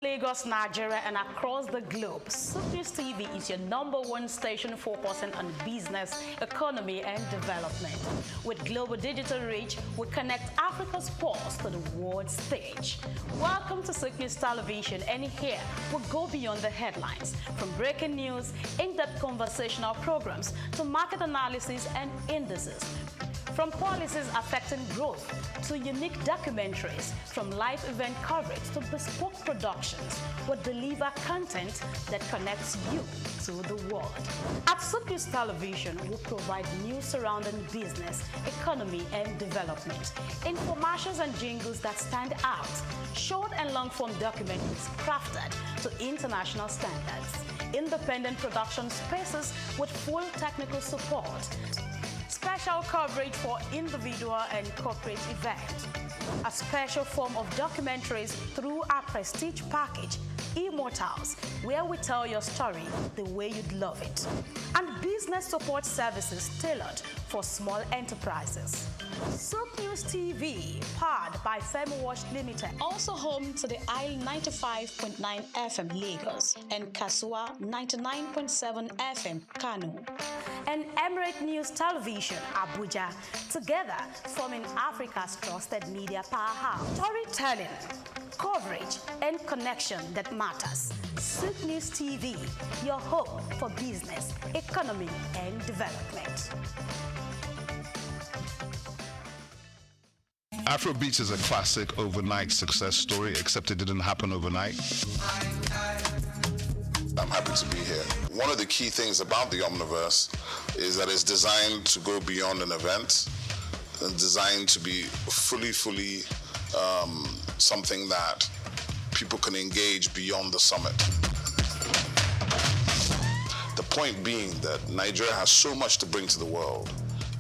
Lagos, Nigeria, and across the globe, SOUQ News TV is your #1 station focusing on business, economy, and development. With global digital reach, we connect Africa's pulse to the world stage. Welcome to SOUQ News Television, and here we go beyond the headlines, from breaking news, in-depth conversational programs, to market analysis and indices. From policies affecting growth to unique documentaries, from live event coverage to bespoke productions, we deliver content that connects you to the world. At SOUQ News Television, we provide news surrounding business, economy, and development, infomercials and jingles that stand out, short and long-form documentaries crafted to international standards, independent production spaces with full technical support, special coverage for individual and corporate events, a special form of documentaries through our prestige package, Immortals, where we tell your story the way you'd love it, and business support services tailored for small enterprises. SOUQ News TV, powered by FemWatch Limited, also home to the Isle 95.9 FM Lagos and Kasua 99.7 FM Kano, and Emirate News Television Abuja, together forming Africa's trusted media powerhouse. Storytelling, coverage, and connection that matters. SOUQ News TV, your home for business, economy, and development. Afrobeats is a classic overnight success story, except it didn't happen overnight. I'm happy to be here. One of the key things about the Omniverse is that it's designed to go beyond an event and designed to be fully something that people can engage beyond the summit. The point being that Nigeria has so much to bring to the world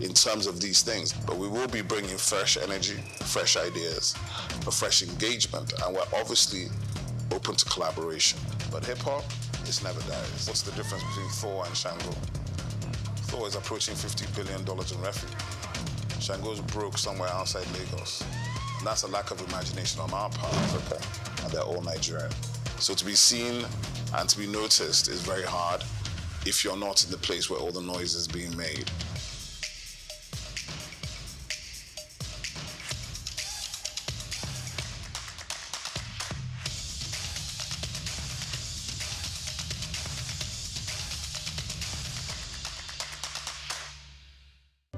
in terms of these things, but we will be bringing fresh energy, fresh ideas, a fresh engagement, and we're obviously open to collaboration. But hip-hop, it never dies. What's the difference between Thor and Shango? Thor is approaching $50 billion in revenue. Shango's broke somewhere outside Lagos. And that's a lack of imagination on our part, Africa, and they're all Nigerian. So to be seen and to be noticed is very hard if you're not in the place where all the noise is being made.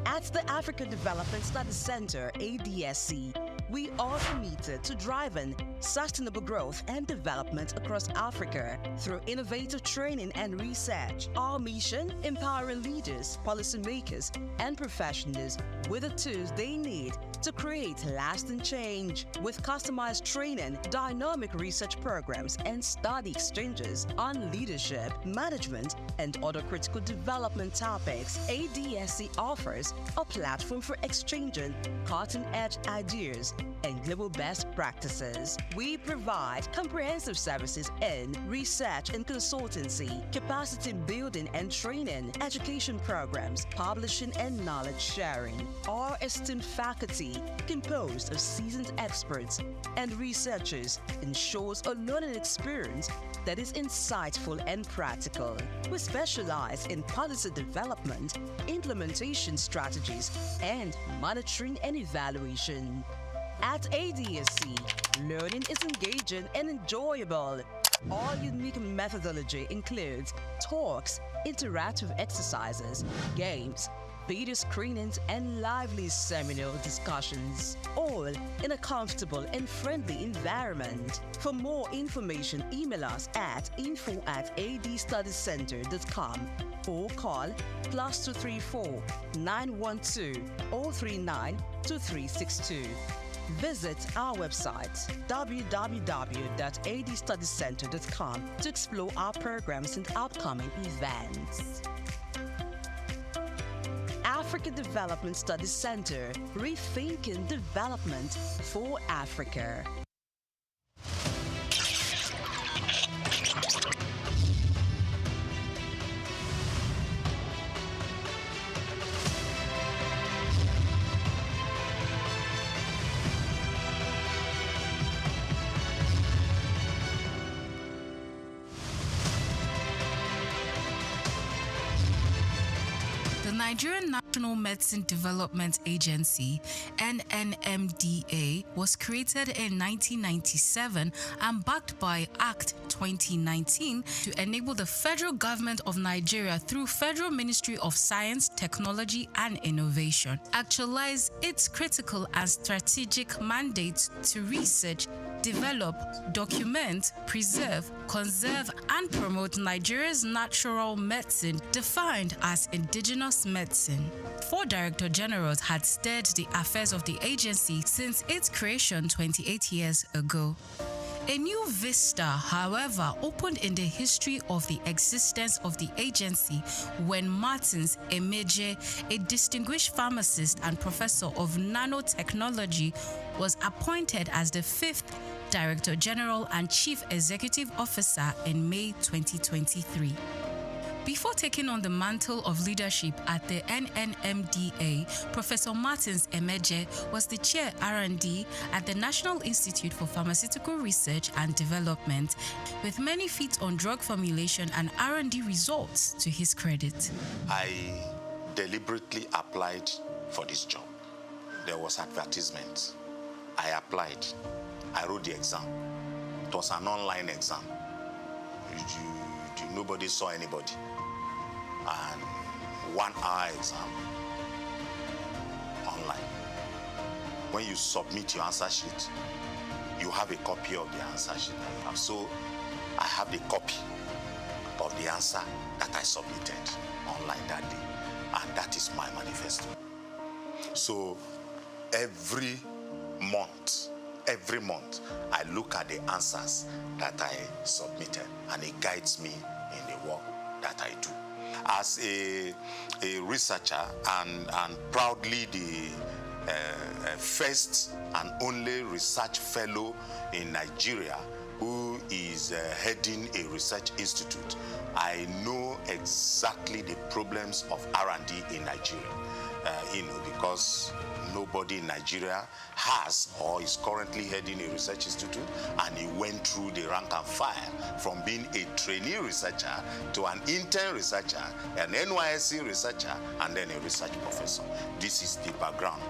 At the Africa Development Studies Center, ADSC, we are committed to driving sustainable growth and development across Africa through innovative training and research. Our mission: empowering leaders, policymakers, and professionals with the tools they need to create lasting change. With customized training, dynamic research programs, and study exchanges on leadership, management, and other critical development topics, ADSC offers a platform for exchanging cutting-edge ideas and global best practices. We provide comprehensive services in research and consultancy, capacity building and training, education programs, publishing and knowledge sharing. Our esteemed faculty, composed of seasoned experts and researchers, ensures a learning experience that is insightful and practical. We specialize in policy development, implementation strategies, and monitoring and evaluation. At ADSC, learning is engaging and enjoyable. Our unique methodology includes talks, interactive exercises, games, video screenings, and lively seminar discussions, all in a comfortable and friendly environment. For more information, email us at info@adstudiescenter.com or call +234 912 039 2362. Visit our website www.adstudiescenter.com to explore our programs and upcoming events. Africa Development Studies Center, rethinking development for Africa. Nigerian National Medicine Development Agency, NNMDA, was created in 1997 and backed by Act 2019 to enable the federal government of Nigeria through Federal Ministry of Science, Technology and Innovation actualize its critical and strategic mandates to research, develop, document, preserve, conserve, and promote Nigeria's natural medicine defined as indigenous medicine. 4 Director Generals had steered the affairs of the agency since its creation 28 years ago. A new vista, however, opened in the history of the existence of the agency when Martins Emeje, a distinguished pharmacist and professor of nanotechnology, was appointed as the 5th Director General and Chief Executive Officer in May 2023. Before taking on the mantle of leadership at the NNMDA, Professor Martins Emeje was the Chair R&D at the National Institute for Pharmaceutical Research and Development, with many feats on drug formulation and R&D results to his credit. I deliberately applied for this job. There was advertisement. I applied. I wrote the exam. It was an online exam. Nobody saw anybody. And 1 hour exam online. When you submit your answer sheet, you have a copy of the answer sheet. So I have the copy of the answer that I submitted online that day. And that is my manifesto. So every month, I look at the answers that I submitted, and it guides me in the work that I do. As a researcher and proudly the first and only research fellow in Nigeria who is heading a research institute, I know exactly the problems of R&D in Nigeria, because nobody in Nigeria has or is currently heading a research institute, and he went through the rank and file from being a trainee researcher to an intern researcher, an NYSC researcher, and then a research professor. This is the background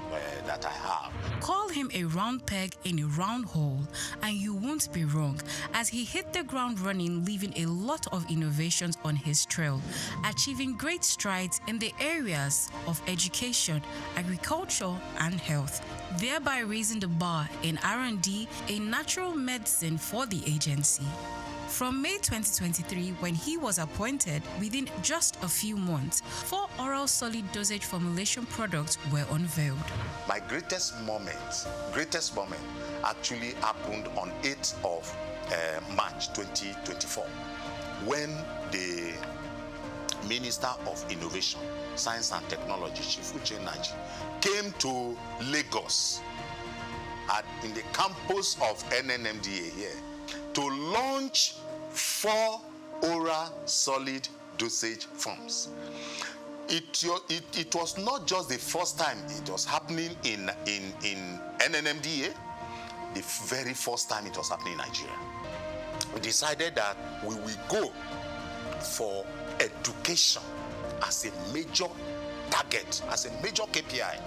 that I have. Call him a round peg in a round hole, and you won't be wrong, as he hit the ground running, leaving a lot of innovations on his trail, achieving great strides in the areas of education, agriculture, and health, thereby raising the bar in R&D in natural medicine for the agency. From May 2023, when he was appointed, within just a few months, 4 oral solid dosage formulation products were unveiled. My greatest moment actually happened on 8th of March 2024, when the Minister of Innovation, Science and Technology, Chief Naji, came to Lagos in the campus of NNMDA here to launch 4 oral solid dosage forms. It was not just the first time it was happening in NNMDA, the very first time it was happening in Nigeria. We decided that we will go for education as a major target, as a major KPI.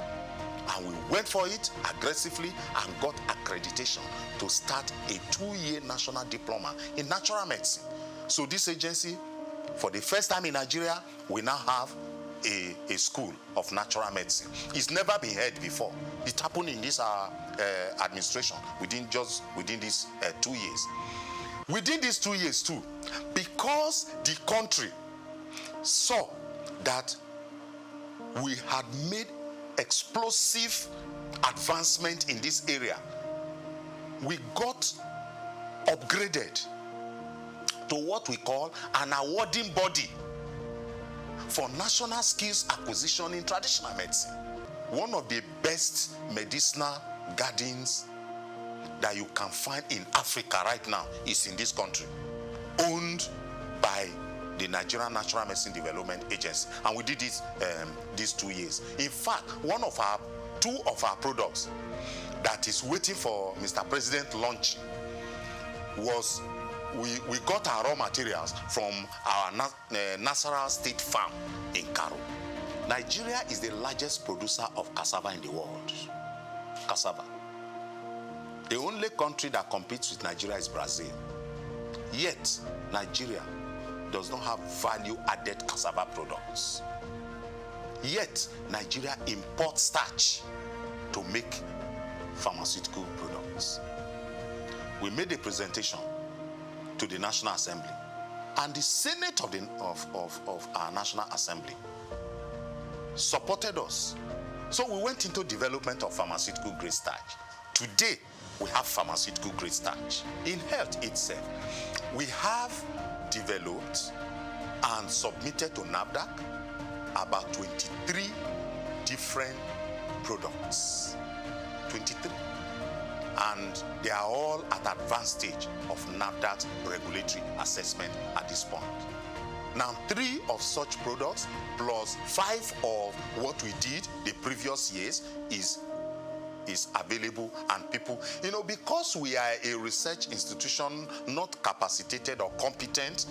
And we went for it aggressively and got accreditation to start a 2-year national diploma in natural medicine. So this agency, for the first time in Nigeria, we now have a school of natural medicine. It's never been heard before. It happened in this administration within these 2 years. Within these 2 years too, because the country saw that we had made explosive advancement in this area, we got upgraded to what we call an awarding body for national skills acquisition in traditional medicine. One of the best medicinal gardens that you can find in Africa right now is in this country, owned by the Nigerian Natural Medicine Development Agency, and we did this these 2 years. In fact, two of our products that is waiting for Mr. President launch was we got our raw materials from our Nasarawa State Farm in Karo. Nigeria is the largest producer of cassava in the world. Cassava. The only country that competes with Nigeria is Brazil. Yet, Nigeria does not have value-added cassava products. Yet, Nigeria imports starch to make pharmaceutical products. We made a presentation to the National Assembly, and the Senate of our National Assembly supported us. So we went into development of pharmaceutical grade starch. Today, we have pharmaceutical grade starch. In health itself, we have developed and submitted to NAFDAC about 23 different products. 23. And they are all at advanced stage of NAFDAC's regulatory assessment at this point. Now, 3 of such products plus 5 of what we did the previous years is available, and people, because we are a research institution not capacitated or competent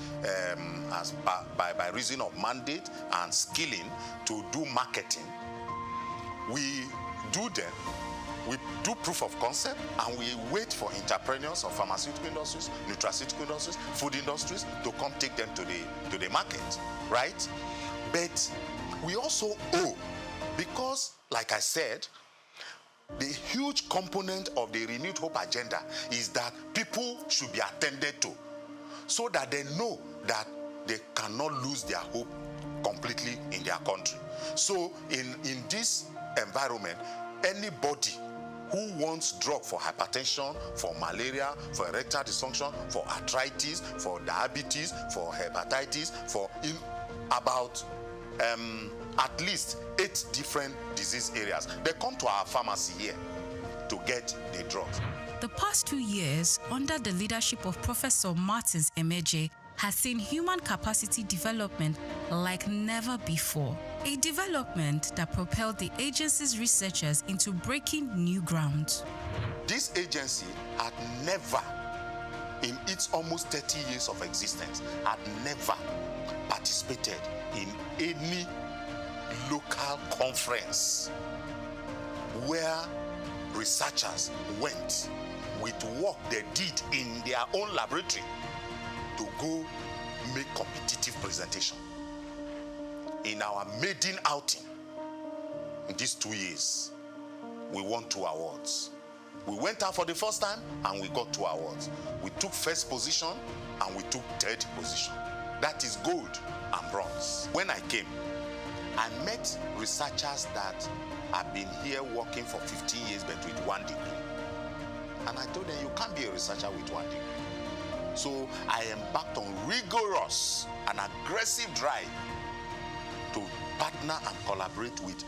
by reason of mandate and skilling to do marketing, we do them. We do proof of concept, and we wait for entrepreneurs of pharmaceutical industries, nutraceutical industries, food industries to come take them to the market, right? But we also owe, because, like I said, the huge component of the Renewed Hope agenda is that people should be attended to, so that they know that they cannot lose their hope completely in their country. So in this environment, anybody who wants drug for hypertension, for malaria, for erectile dysfunction, for arthritis, for diabetes, for hepatitis, for about at least 8 different disease areas, they come to our pharmacy here to get the drugs. The past 2 years, under the leadership of Professor Martins Emeje, has seen human capacity development like never before. A development that propelled the agency's researchers into breaking new ground. This agency had never, in its almost 30 years of existence, had never participated in any local conference where researchers went with work they did in their own laboratory to go make competitive presentation. In our maiden outing in these 2 years, we won 2 awards. We went out for the first time and we got 2 awards. We took first position and we took third position. That is gold and bronze. When I came, I met researchers that have been here working for 15 years but with 1 degree. And I told them, you can't be a researcher with 1 degree. So I embarked on rigorous and aggressive drive to partner and collaborate with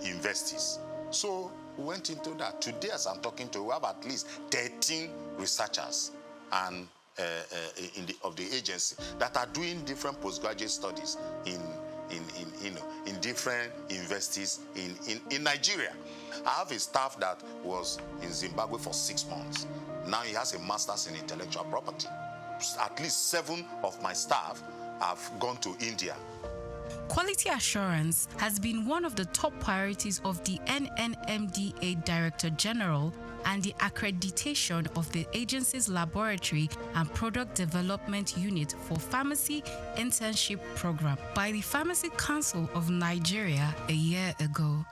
investors. So we went into that. Today, as I'm talking to you, we have at least 13 researchers and of the agency that are doing different postgraduate studies in different universities in Nigeria. I have a staff that was in Zimbabwe for 6 months. Now he has a master's in intellectual property. At least 7 of my staff have gone to India. Quality assurance has been one of the top priorities of the NNMDA Director General, and the accreditation of the agency's laboratory and product development unit for pharmacy internship program by the Pharmacy Council of Nigeria a year ago.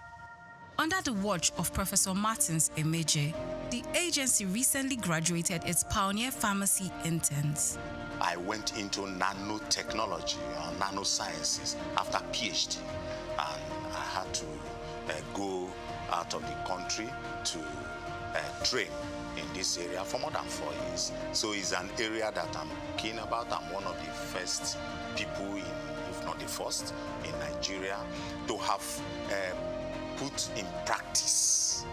Under the watch of Professor Martins Emeje, the agency recently graduated its pioneer pharmacy interns. I went into nanotechnology or nanosciences after PhD, and I had to go out of the country to train in this area for more than 4 years. So it's an area that I'm keen about. I'm one of the first people, if not the first, in Nigeria to have put in practice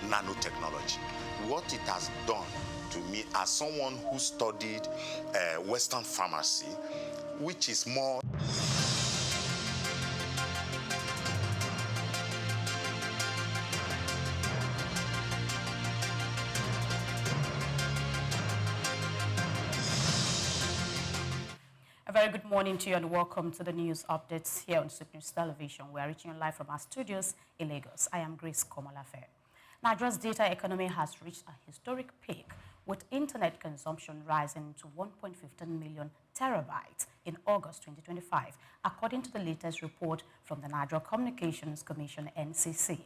nanotechnology. What it has done to me as someone who studied Western pharmacy, which is more A very good morning to you and welcome to the news updates here on SOUQ News Television. We are reaching you live from our studios in Lagos. I am Grace Komolafe. Nigeria's data economy has reached a historic peak, with internet consumption rising to 1.15 million terabytes in August 2025, according to the latest report from the Nigeria Communications Commission, NCC.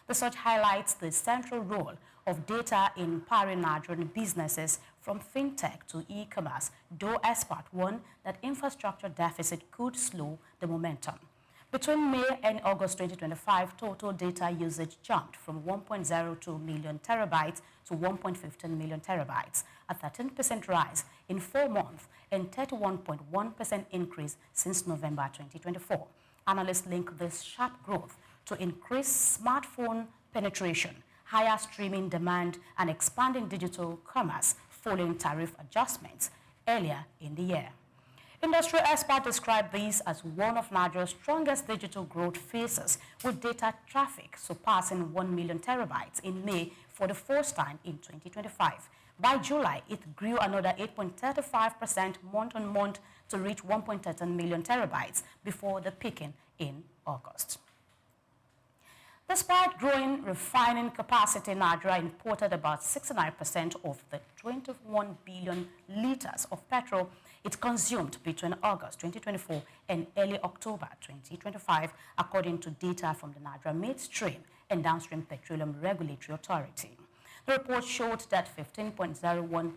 The surge highlights the central role of data in powering Nigerian businesses from fintech to e-commerce, though experts warn that infrastructure deficit could slow the momentum. Between May and August 2025, total data usage jumped from 1.02 million terabytes to 1.15 million terabytes, a 13% rise in 4 months and 31.1% increase since November 2024. Analysts link this sharp growth to increased smartphone penetration, higher streaming demand, and expanding digital commerce following tariff adjustments earlier in the year. Industry experts describe these as one of Nigeria's strongest digital growth phases, with data traffic surpassing 1 million terabytes in May for the first time in 2025. By July, it grew another 8.35% month-on-month to reach 1.13 million terabytes before the peaking in August. Despite growing refining capacity, Nigeria imported about 69% of the 21 billion liters of petrol it consumed between August 2024 and early October 2025, according to data from the Nigeria Midstream and Downstream Petroleum Regulatory Authority. The report showed that 15.01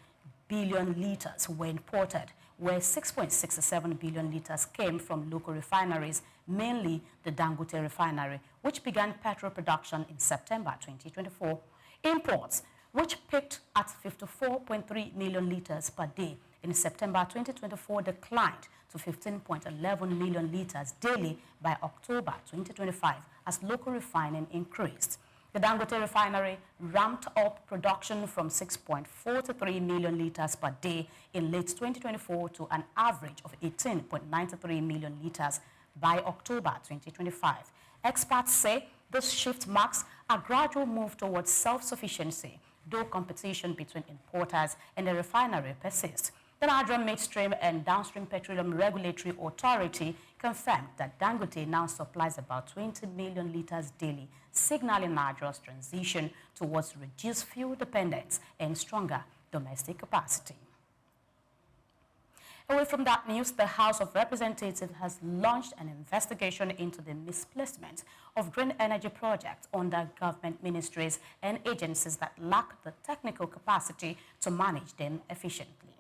billion liters were imported, where 6.67 billion liters came from local refineries, mainly the Dangote Refinery, which began petrol production in September 2024. Imports, which peaked at 54.3 million liters per day in September 2024, declined to 15.11 million liters daily by October 2025 as local refining increased. The Dangote Refinery ramped up production from 6.43 million liters per day in late 2024 to an average of 18.93 million liters by October 2025. Experts say this shift marks a gradual move towards self-sufficiency, though competition between importers and the refinery persists. The Nigerian Midstream and Downstream Petroleum Regulatory Authority confirmed that Dangote now supplies about 20 million liters daily, signaling Nigeria's transition towards reduced fuel dependence and stronger domestic capacity. Away from that news, the House of Representatives has launched an investigation into the misplacement of green energy projects under government ministries and agencies that lack the technical capacity to manage them efficiently.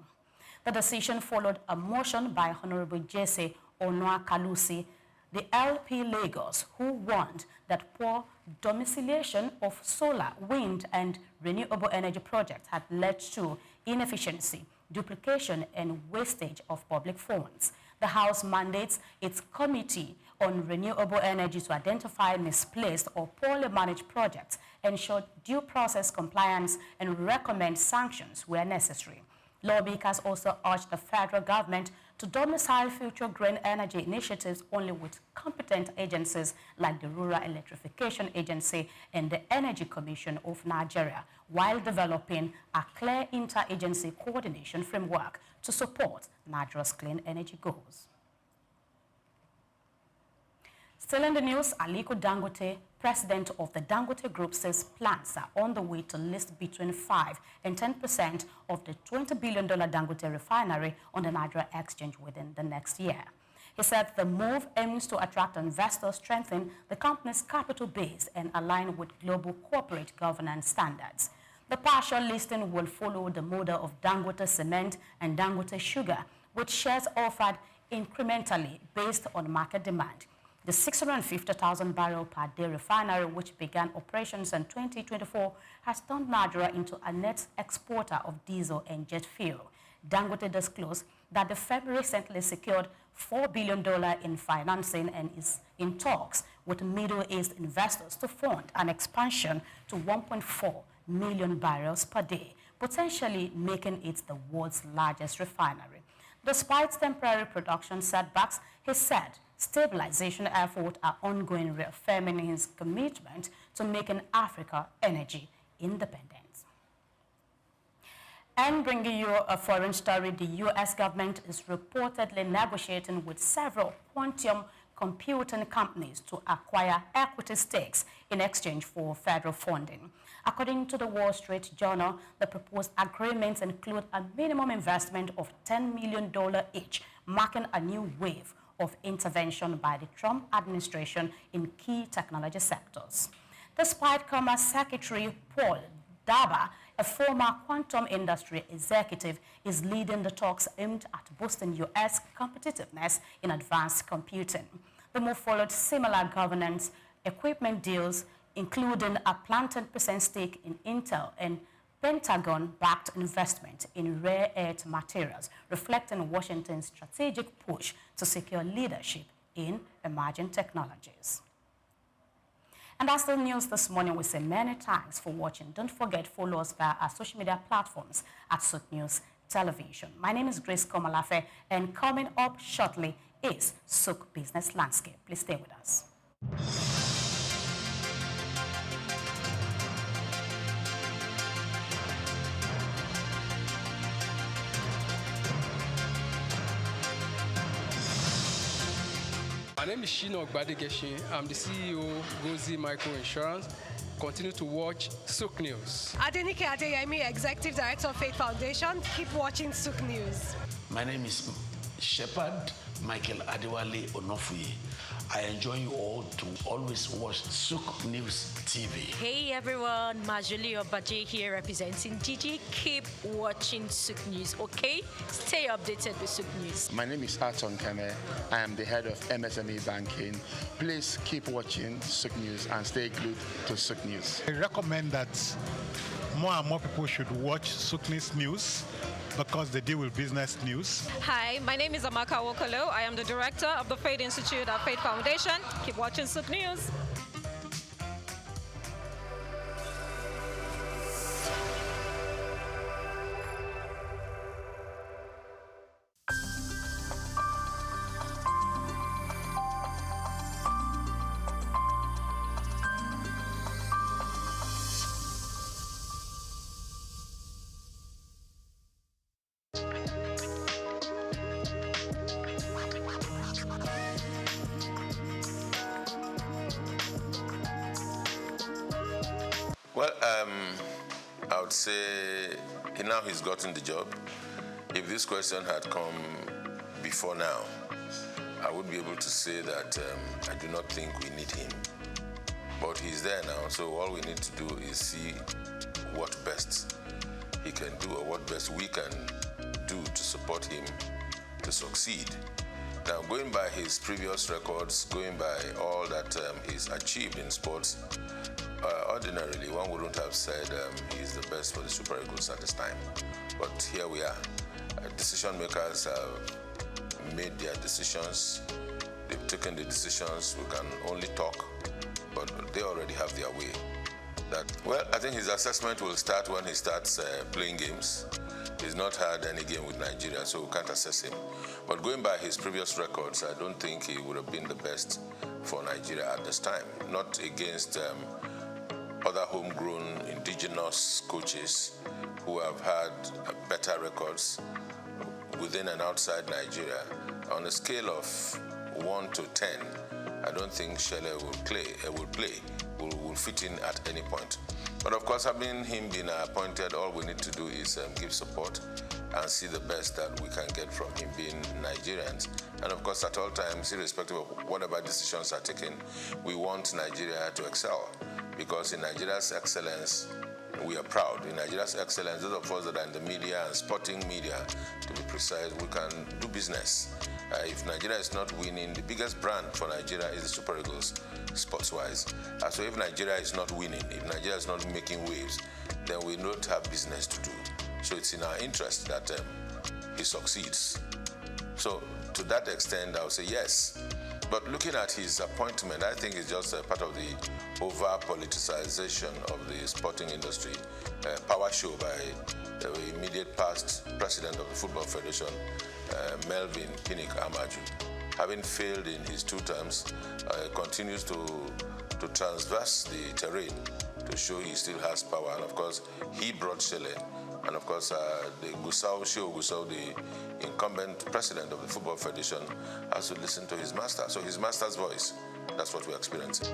The decision followed a motion by Honorable Jesse Onua-Kalusi, the LP Lagos, who warned that poor domiciliation of solar, wind, and renewable energy projects had led to inefficiency, duplication, and wastage of public funds. The House mandates its Committee on Renewable Energy to identify misplaced or poorly managed projects, ensure due process compliance, and recommend sanctions where necessary. Lawmakers also urged the federal government to domicile future green energy initiatives only with competent agencies like the Rural Electrification Agency and the Energy Commission of Nigeria, while developing a clear interagency coordination framework to support Nigeria's clean energy goals. Still in the news, Aliko Dangote, president of the Dangote Group, says plans are on the way to list between 5 and 10% of the $20 billion Dangote Refinery on the Nigerian Exchange within the next year. He said the move aims to attract investors, strengthen the company's capital base, and align with global corporate governance standards. The partial listing will follow the model of Dangote Cement and Dangote Sugar, with shares offered incrementally based on market demand. The 650,000 barrel per day refinery, which began operations in 2024, has turned Nigeria into a net exporter of diesel and jet fuel. Dangote disclosed that the firm recently secured $4 billion in financing and is in talks with Middle East investors to fund an expansion to 1.4 million barrels per day, potentially making it the world's largest refinery. Despite temporary production setbacks, he said stabilization efforts are ongoing, reaffirming his commitment to making Africa energy independent. And bringing you a foreign story, the U.S. government is reportedly negotiating with several quantum computing companies to acquire equity stakes in exchange for federal funding. According to the Wall Street Journal, the proposed agreements include a minimum investment of $10 million each, marking a new wave of intervention by the Trump administration in key technology sectors. Despite Commerce Secretary Paul Daba, a former quantum industry executive, is leading the talks aimed at boosting U.S. competitiveness in advanced computing. The move followed similar governance equipment deals, including a planned 10% stake in Intel and Pentagon-backed investment in rare earth materials, reflecting Washington's strategic push to secure leadership in emerging technologies. And that's the news this morning. We say many thanks for watching. Don't forget, follow us via our social media platforms at SOUQ News Television. My name is Grace Komalafe, and coming up shortly is SOUQ Business Landscape. Please stay with us. My name is Shino Ogbadegeshin. I'm the CEO of Gozi Micro Insurance. Continue to watch SOUQ News. Adenike Adeyemi, Executive Director of Faith Foundation. Keep watching SOUQ News. My name is Shepherd Michael Adewale Onofuye. I enjoy you all to always watch SOUQ News TV. Hey everyone, Majuli Obaje here representing Gigi. Keep watching SOUQ News, okay? Stay updated with SOUQ News. My name is Aton Kene. I am the head of MSME Banking. Please keep watching SOUQ News and stay glued to SOUQ News. I recommend that more and more people should watch SOUQ News because they deal with business news. Hi, my name is Amaka Wokolo. I am the director of the Faith Institute at Faith Foundation. Keep watching SOUQ News. Well, I would say now he's gotten the job. If this question had come before now, I would be able to say that I do not think we need him. But he's there now, so all we need to do is see what best he can do or what best we can do to support him to succeed. Now, going by his previous records, going by all that he's achieved in sports, ordinarily, one wouldn't have said he's the best for the Super Eagles at this time. But here we are. Decision makers have made their decisions. They've taken the decisions. We can only talk, but they already have their way. Well, I think his assessment will start when he starts playing games. He's not had any game with Nigeria, so we can't assess him. But going by his previous records, I don't think he would have been the best for Nigeria at this time. Not against other homegrown indigenous coaches who have had better records within and outside Nigeria. On a scale of 1 to 10, I don't think Shele will fit in at any point. But of course, having him been appointed, all we need to do is give support and see the best that we can get from him, being Nigerians. And of course, at all times, irrespective of whatever decisions are taken, we want Nigeria to excel. Because in Nigeria's excellence, we are proud. In Nigeria's excellence, those of us that are in the media and sporting media, to be precise, we can do business. If Nigeria is not winning, the biggest brand for Nigeria is the Super Eagles, sports-wise. So if Nigeria is not winning, if Nigeria is not making waves, then we don't have business to do. So it's in our interest that he succeeds. So to that extent, I would say yes. But looking at his appointment, I think it's just a part of the over-politicization of the sporting industry. Power show by the immediate past president of the Football Federation, Melvin Pinnick Amaju. Having failed in his 2 terms, continues to transverse the terrain to show he still has power. And of course, he brought Shele And of course, the Shehu Gusau, the incumbent president of the Football Federation, has to listen to his master. So his master's voice, that's what we're experiencing.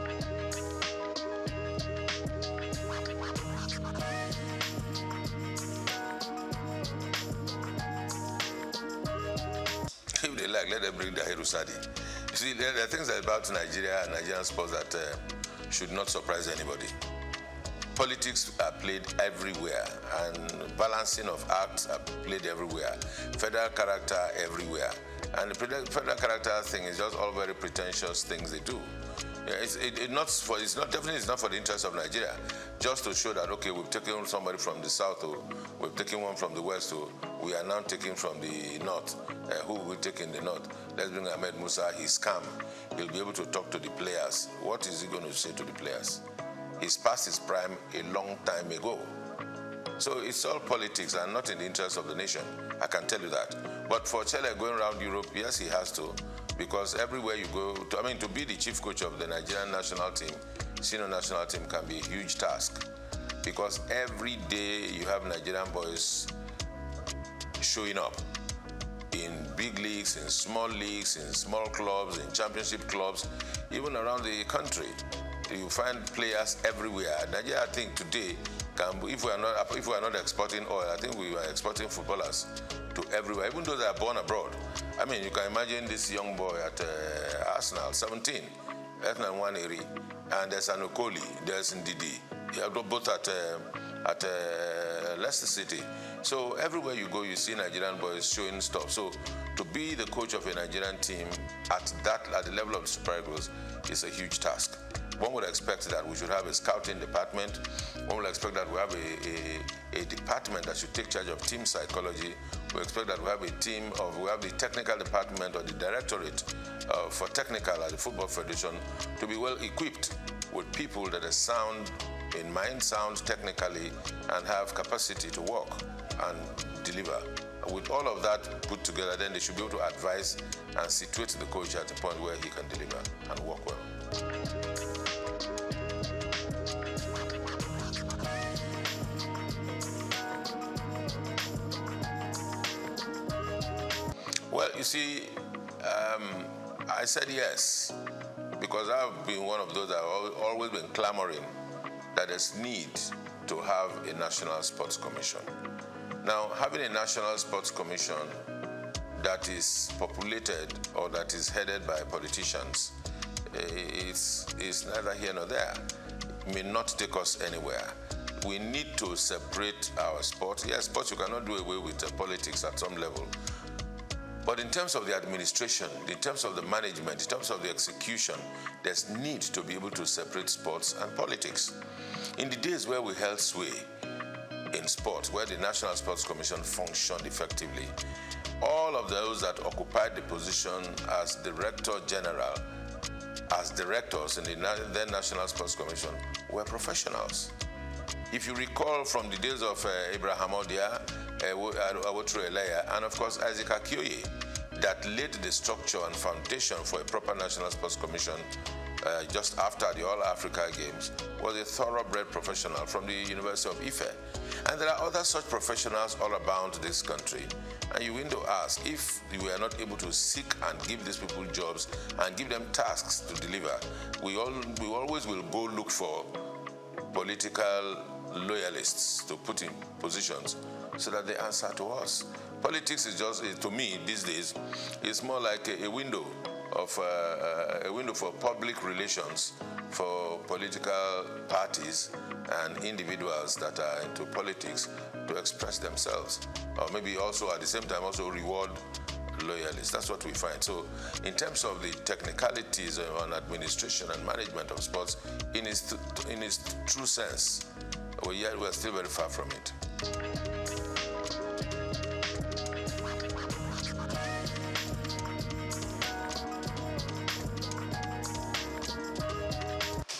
If they like, let them bring the Sadi. You see, there are things about Nigeria and Nigerian sports that should not surprise anybody. Politics are played everywhere, and balancing of acts are played everywhere. Federal character everywhere, and the federal character thing is just all very pretentious things they do. Yeah, it's not for the interest of Nigeria. Just to show that, okay, we've taken somebody from the south, or we've taken one from the west, or we are now taking from the north. Who will take in the north? Let's bring Ahmed Musa. He's calm. He'll be able to talk to the players. What is he going to say to the players? He's past his prime a long time ago. So it's all politics and not in the interest of the nation. I can tell you that. But for Chele going around Europe, yes, he has to. Because everywhere you go, to be the chief coach of the Nigerian national team, senior national team, can be a huge task. Because every day you have Nigerian boys showing up in big leagues, in small clubs, in championship clubs, even around the country. You find players everywhere. Nigeria, I think today, if we are not exporting oil, I think we are exporting footballers to everywhere, even though they are born abroad. I mean, you can imagine this young boy at Arsenal, 17, Ethnan Waneri, and there's Anokoli, there's Ndidi, both at Leicester City. So everywhere you go, you see Nigerian boys showing stuff. So to be the coach of a Nigerian team at the level of Super Eagles is a huge task. One would expect that we should have a scouting department. One would expect that we have a department that should take charge of team psychology. We expect that we have the technical department or the directorate for technical at the Football Federation to be well equipped with people that are sound in mind, sound technically, and have capacity to work and deliver. With all of that put together, then they should be able to advise and situate the coach at a point where he can deliver and work well. Well, you see, I said yes, because I've been one of those that have always been clamoring that there's need to have a National Sports Commission. Now, having a National Sports Commission that is populated or that is headed by politicians is neither here nor there. It may not take us anywhere. We need to separate our sport. Yes, sports you cannot do away with politics at some level. But in terms of the administration, in terms of the management, in terms of the execution, there's need to be able to separate sports and politics. In the days where we held sway in sports, where the National Sports Commission functioned effectively, all of those that occupied the position as Director General, as directors in the then National Sports Commission, were professionals. If you recall from the days of Abraham Odia, Awotro Eleya, and of course Isaac Akioye, that laid the structure and foundation for a proper National Sports Commission just after the All-Africa Games, was a thoroughbred professional from the University of Ife. And there are other such professionals all about this country. And you need to ask, if we are not able to seek and give these people jobs and give them tasks to deliver, we always will go look for political loyalists to put in positions so that they answer to us. Politics is just, to me these days, it's more like a window for public relations for political parties and individuals that are into politics to express themselves, or maybe also at the same time also reward loyalists. That's what we find. So in terms of the technicalities on administration and management of sports, in its true sense, we're still very far from it.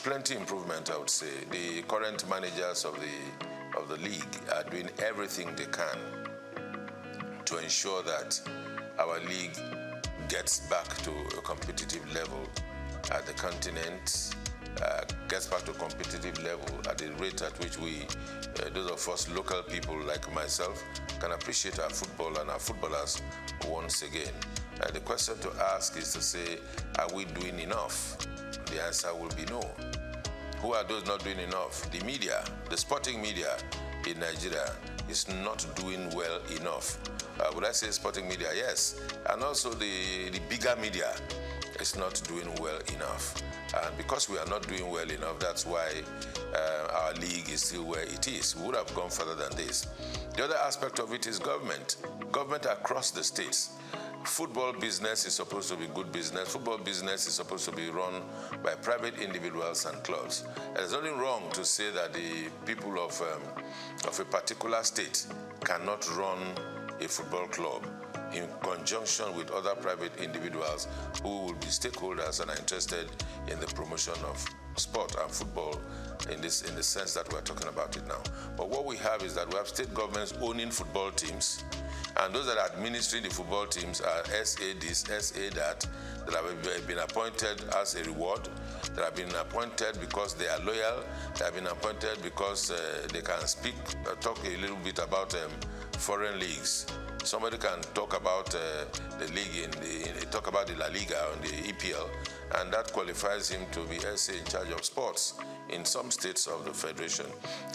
Plenty improvement, I would say. The current managers of the league are doing everything they can to ensure that our league gets back to a competitive level at the continent, gets back to competitive level at the rate at which we, those of us local people like myself, can appreciate our football and our footballers once again. The question to ask is to say, are we doing enough? The answer will be no. Who are those not doing enough? The media, the sporting media in Nigeria is not doing well enough. Would I say sporting media? Yes. And also the bigger media is not doing well enough. And because we are not doing well enough, that's why our league is still where it is. We would have gone further than this. The other aspect of it is government. Government across the states. Football business is supposed to be good business. Football business is supposed to be run by private individuals and clubs. There's nothing wrong to say that the people of a particular state cannot run a football club in conjunction with other private individuals who will be stakeholders and are interested in the promotion of sport and football in the sense that we're talking about it now. But what we have is that we have state governments owning football teams, and those that are administering the football teams are SA this, SA that have been appointed as a reward, that have been appointed because they are loyal, that have been appointed because they can talk a little bit about foreign leagues. Somebody can talk about the league, talk about the La Liga and the EPL, and that qualifies him to be SA in charge of sports in some states of the federation.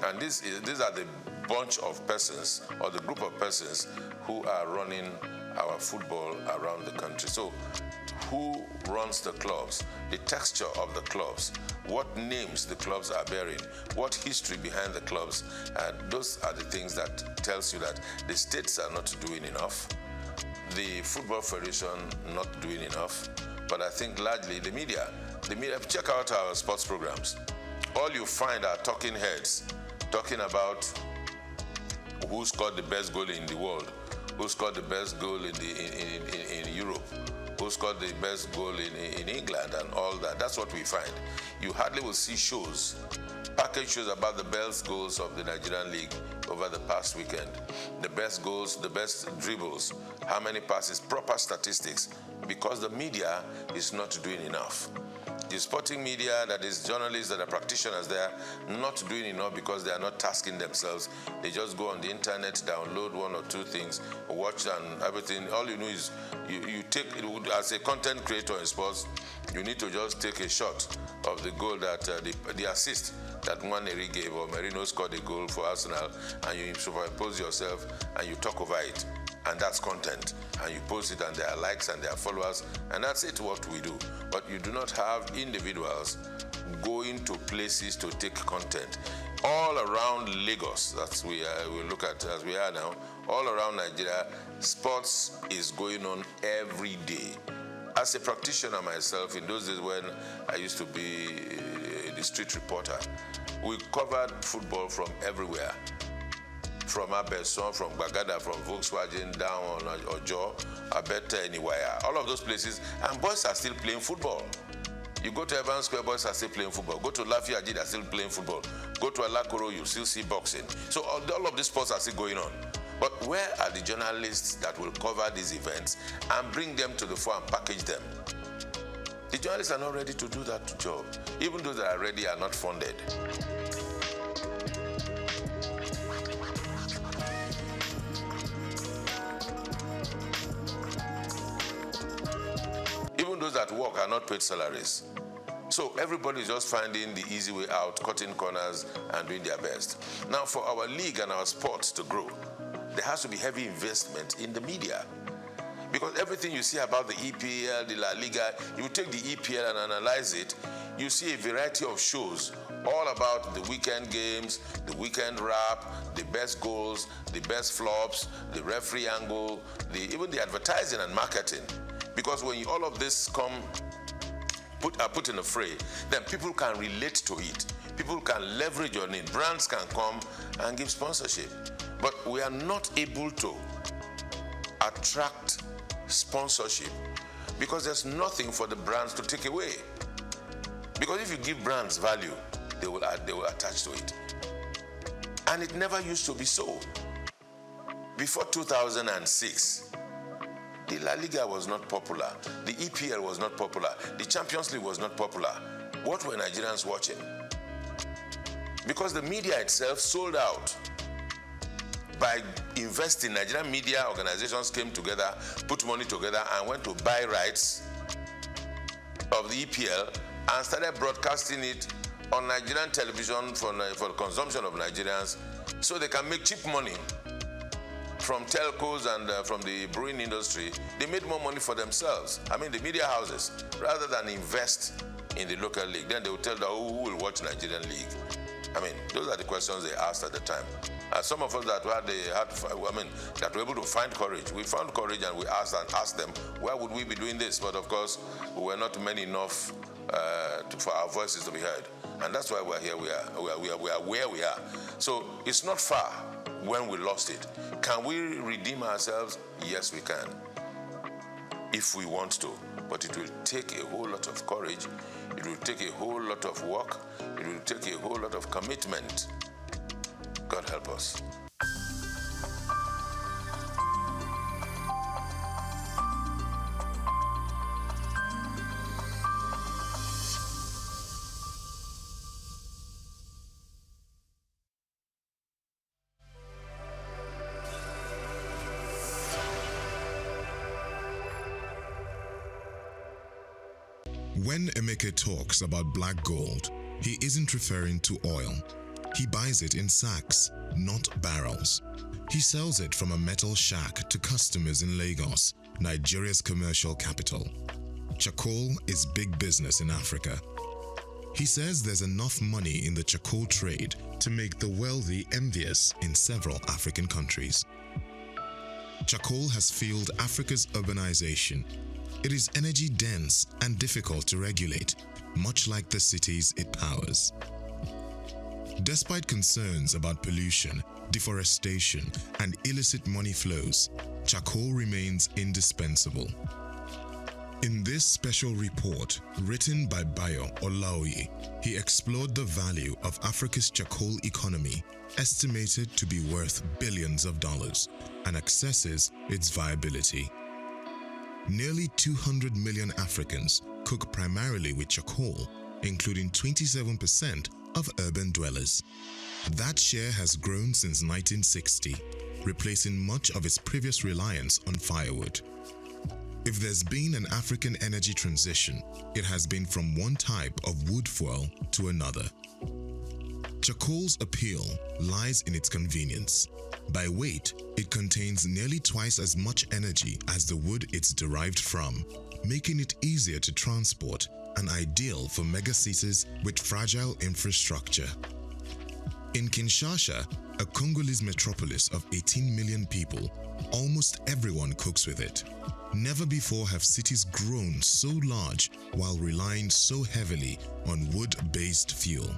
And these are the bunch of persons or the group of persons who are running our football around the country. So who runs the clubs, the texture of the clubs, what names the clubs are bearing, what history behind the clubs, and those are the things that tells you that the states are not doing enough, the Football Federation not doing enough, but I think largely the media, check out our sports programs. All you find are talking heads talking about who scored the best goal in the world, who scored the best goal in Europe, who scored the best goal in England and all that. That's what we find. You hardly will see shows, package shows about the best goals of the Nigerian league over the past weekend. The best goals, the best dribbles, how many passes, proper statistics, because the media is not doing enough. The sporting media, that is journalists that are practitioners there, not doing enough because they are not tasking themselves. They just go on the internet, download one or two things, watch and everything. All you know is you take, as a content creator in sports, you need to just take a shot of the goal that the assist that Nwaneri gave, or Merino scored a goal for Arsenal, and you superimpose yourself and you talk over it. And that's content, and you post it, and there are likes and there are followers, and that's it, what we do. But you do not have individuals going to places to take content. All around Lagos, that's we look at as we are now, all around Nigeria, sports is going on every day. As a practitioner myself, in those days when I used to be the street reporter, we covered football from everywhere. From Abeson, from Bagada, from Volkswagen, down on Ojo, Abeta, anywhere. All of those places, and boys are still playing football. You go to Evans Square, boys are still playing football. Go to Lafayette, they are still playing football. Go to Alakoro, you still see boxing. So all of these sports are still going on. But where are the journalists that will cover these events and bring them to the fore and package them? The journalists are not ready to do that job. Even those that are ready are not funded. Even those that work are not paid salaries. So everybody is just finding the easy way out, cutting corners and doing their best. Now for our league and our sports to grow, there has to be heavy investment in the media. Because everything you see about the EPL, the La Liga, you take the EPL and analyze it, you see a variety of shows all about the weekend games, the weekend wrap, the best goals, the best flops, the referee angle, even the advertising and marketing. Because when all of this are put in a fray, then people can relate to it. People can leverage on it. Brands can come and give sponsorship. But we are not able to attract sponsorship because there's nothing for the brands to take away. Because if you give brands value, they will attach to it. And it never used to be so. Before 2006, the La Liga was not popular. The EPL was not popular. The Champions League was not popular. what were Nigerians watching? Because the media itself sold out. By investing, Nigerian media organizations came together, put money together, and went to buy rights of the EPL and started broadcasting it on Nigerian television for the consumption of Nigerians, so they can make cheap money from telcos and from the brewing industry. They made more money for themselves. I mean, the media houses, rather than invest in the local league. Then they will tell them who will watch Nigerian league. I mean, those are the questions they asked at the time. Some of us that that were able to find courage, we found courage and we asked them, why would we be doing this? But of course, we were not many enough for our voices to be heard. And that's why we're here. We are where we are. So it's not far when we lost it. Can we redeem ourselves? Yes, we can, if we want to. But it will take a whole lot of courage. It will take a whole lot of work. It will take a whole lot of commitment. God help us. When Emeka talks about black gold, he isn't referring to oil. He buys it in sacks, not barrels. He sells it from a metal shack to customers in Lagos, Nigeria's commercial capital. Charcoal is big business in Africa. He says there's enough money in the charcoal trade to make the wealthy envious in several African countries. Charcoal has fueled Africa's urbanization. It is energy dense and difficult to regulate, much like the cities it powers. Despite concerns about pollution, deforestation, and illicit money flows, charcoal remains indispensable. In this special report, written by Bayo Olaoye, he explored the value of Africa's charcoal economy, estimated to be worth billions of dollars, and assesses its viability. Nearly 200 million Africans cook primarily with charcoal, including 27% of urban dwellers. That share has grown since 1960, replacing much of its previous reliance on firewood. If there's been an African energy transition, it has been from one type of wood fuel to another. Charcoal's appeal lies in its convenience. By weight, it contains nearly twice as much energy as the wood it's derived from, making it easier to transport and ideal for megacities with fragile infrastructure. In Kinshasa, a Congolese metropolis of 18 million people, almost everyone cooks with it. Never before have cities grown so large while relying so heavily on wood-based fuel.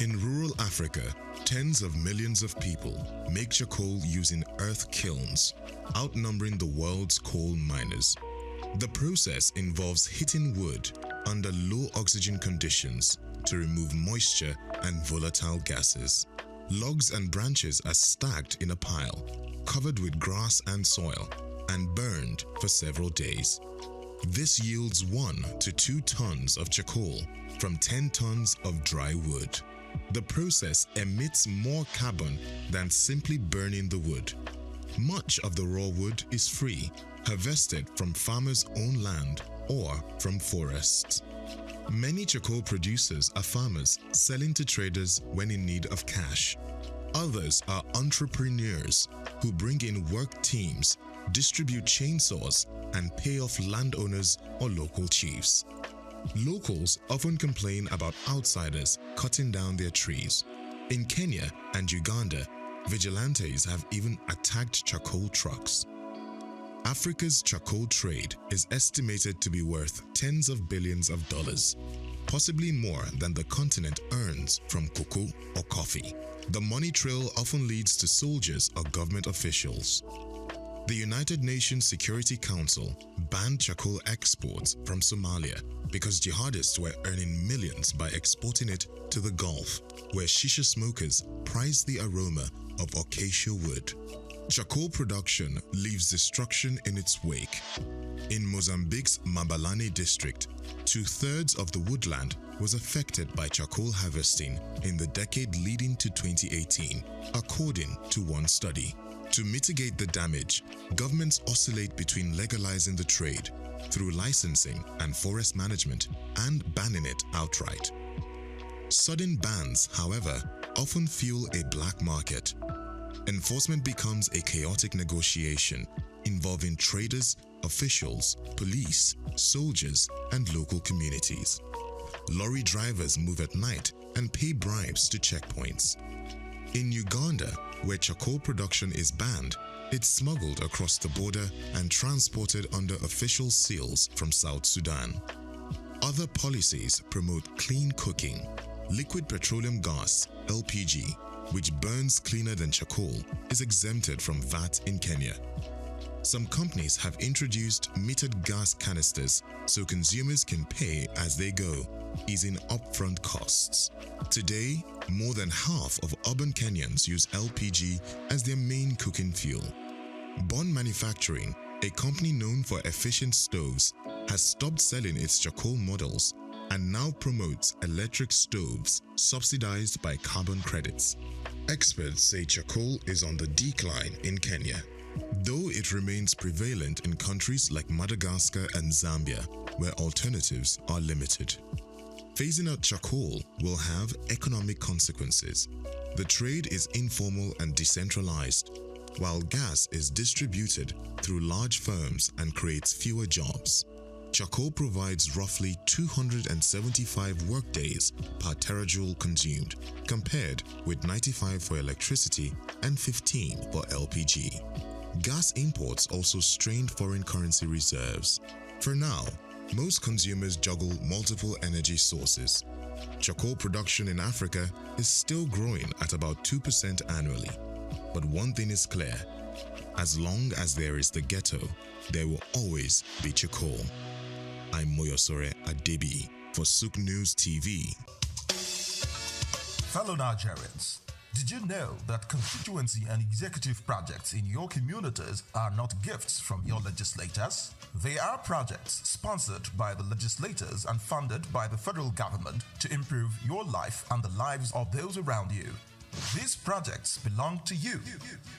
In rural Africa, tens of millions of people make charcoal using earth kilns, outnumbering the world's coal miners. The process involves heating wood under low oxygen conditions to remove moisture and volatile gases. Logs and branches are stacked in a pile, covered with grass and soil, and burned for several days. This yields 1 to 2 tons of charcoal from 10 tons of dry wood. The process emits more carbon than simply burning the wood. Much of the raw wood is free, harvested from farmers' own land or from forests. Many charcoal producers are farmers selling to traders when in need of cash. Others are entrepreneurs who bring in work teams, distribute chainsaws, and pay off landowners or local chiefs. Locals often complain about outsiders cutting down their trees. In Kenya and Uganda, vigilantes have even attacked charcoal trucks. Africa's charcoal trade is estimated to be worth tens of billions of dollars, possibly more than the continent earns from cocoa or coffee. The money trail often leads to soldiers or government officials. The United Nations Security Council banned charcoal exports from Somalia because jihadists were earning millions by exporting it to the Gulf, where shisha smokers prize the aroma of acacia wood. Charcoal production leaves destruction in its wake. In Mozambique's Mabalane district, 2/3 of the woodland was affected by charcoal harvesting in the decade leading to 2018, according to one study. To mitigate the damage, governments oscillate between legalizing the trade through licensing and forest management and banning it outright. Sudden bans, however, often fuel a black market. Enforcement becomes a chaotic negotiation involving traders, officials, police, soldiers, and local communities. Lorry drivers move at night and pay bribes to checkpoints. In Uganda, where charcoal production is banned, it's smuggled across the border and transported under official seals from South Sudan. Other policies promote clean cooking. Liquid petroleum gas, LPG, which burns cleaner than charcoal, is exempted from VAT in Kenya. Some companies have introduced metered gas canisters so consumers can pay as they go, easing upfront costs. Today, more than half of urban Kenyans use LPG as their main cooking fuel. Bond Manufacturing, a company known for efficient stoves, has stopped selling its charcoal models and now promotes electric stoves subsidized by carbon credits. Experts say charcoal is on the decline in Kenya, though it remains prevalent in countries like Madagascar and Zambia, where alternatives are limited. Phasing out charcoal will have economic consequences. The trade is informal and decentralized, while gas is distributed through large firms and creates fewer jobs. Charcoal provides roughly 275 workdays per terajoule consumed, compared with 95 for electricity and 15 for LPG. Gas imports also strained foreign currency reserves. For now, most consumers juggle multiple energy sources. Charcoal production in Africa is still growing at about 2% annually. But one thing is clear: as long as there is the ghetto, there will always be charcoal. I'm Moyosore Adebi for SOUQ News TV. Fellow Nigerians, did you know that constituency and executive projects in your communities are not gifts from your legislators? They are projects sponsored by the legislators and funded by the federal government to improve your life and the lives of those around you. These projects belong to you.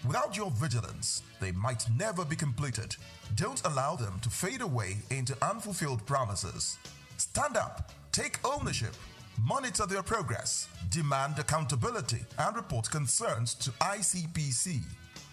Without your vigilance, they might never be completed. Don't allow them to fade away into unfulfilled promises. Stand up, take ownership, monitor their progress, demand accountability, and report concerns to ICPC.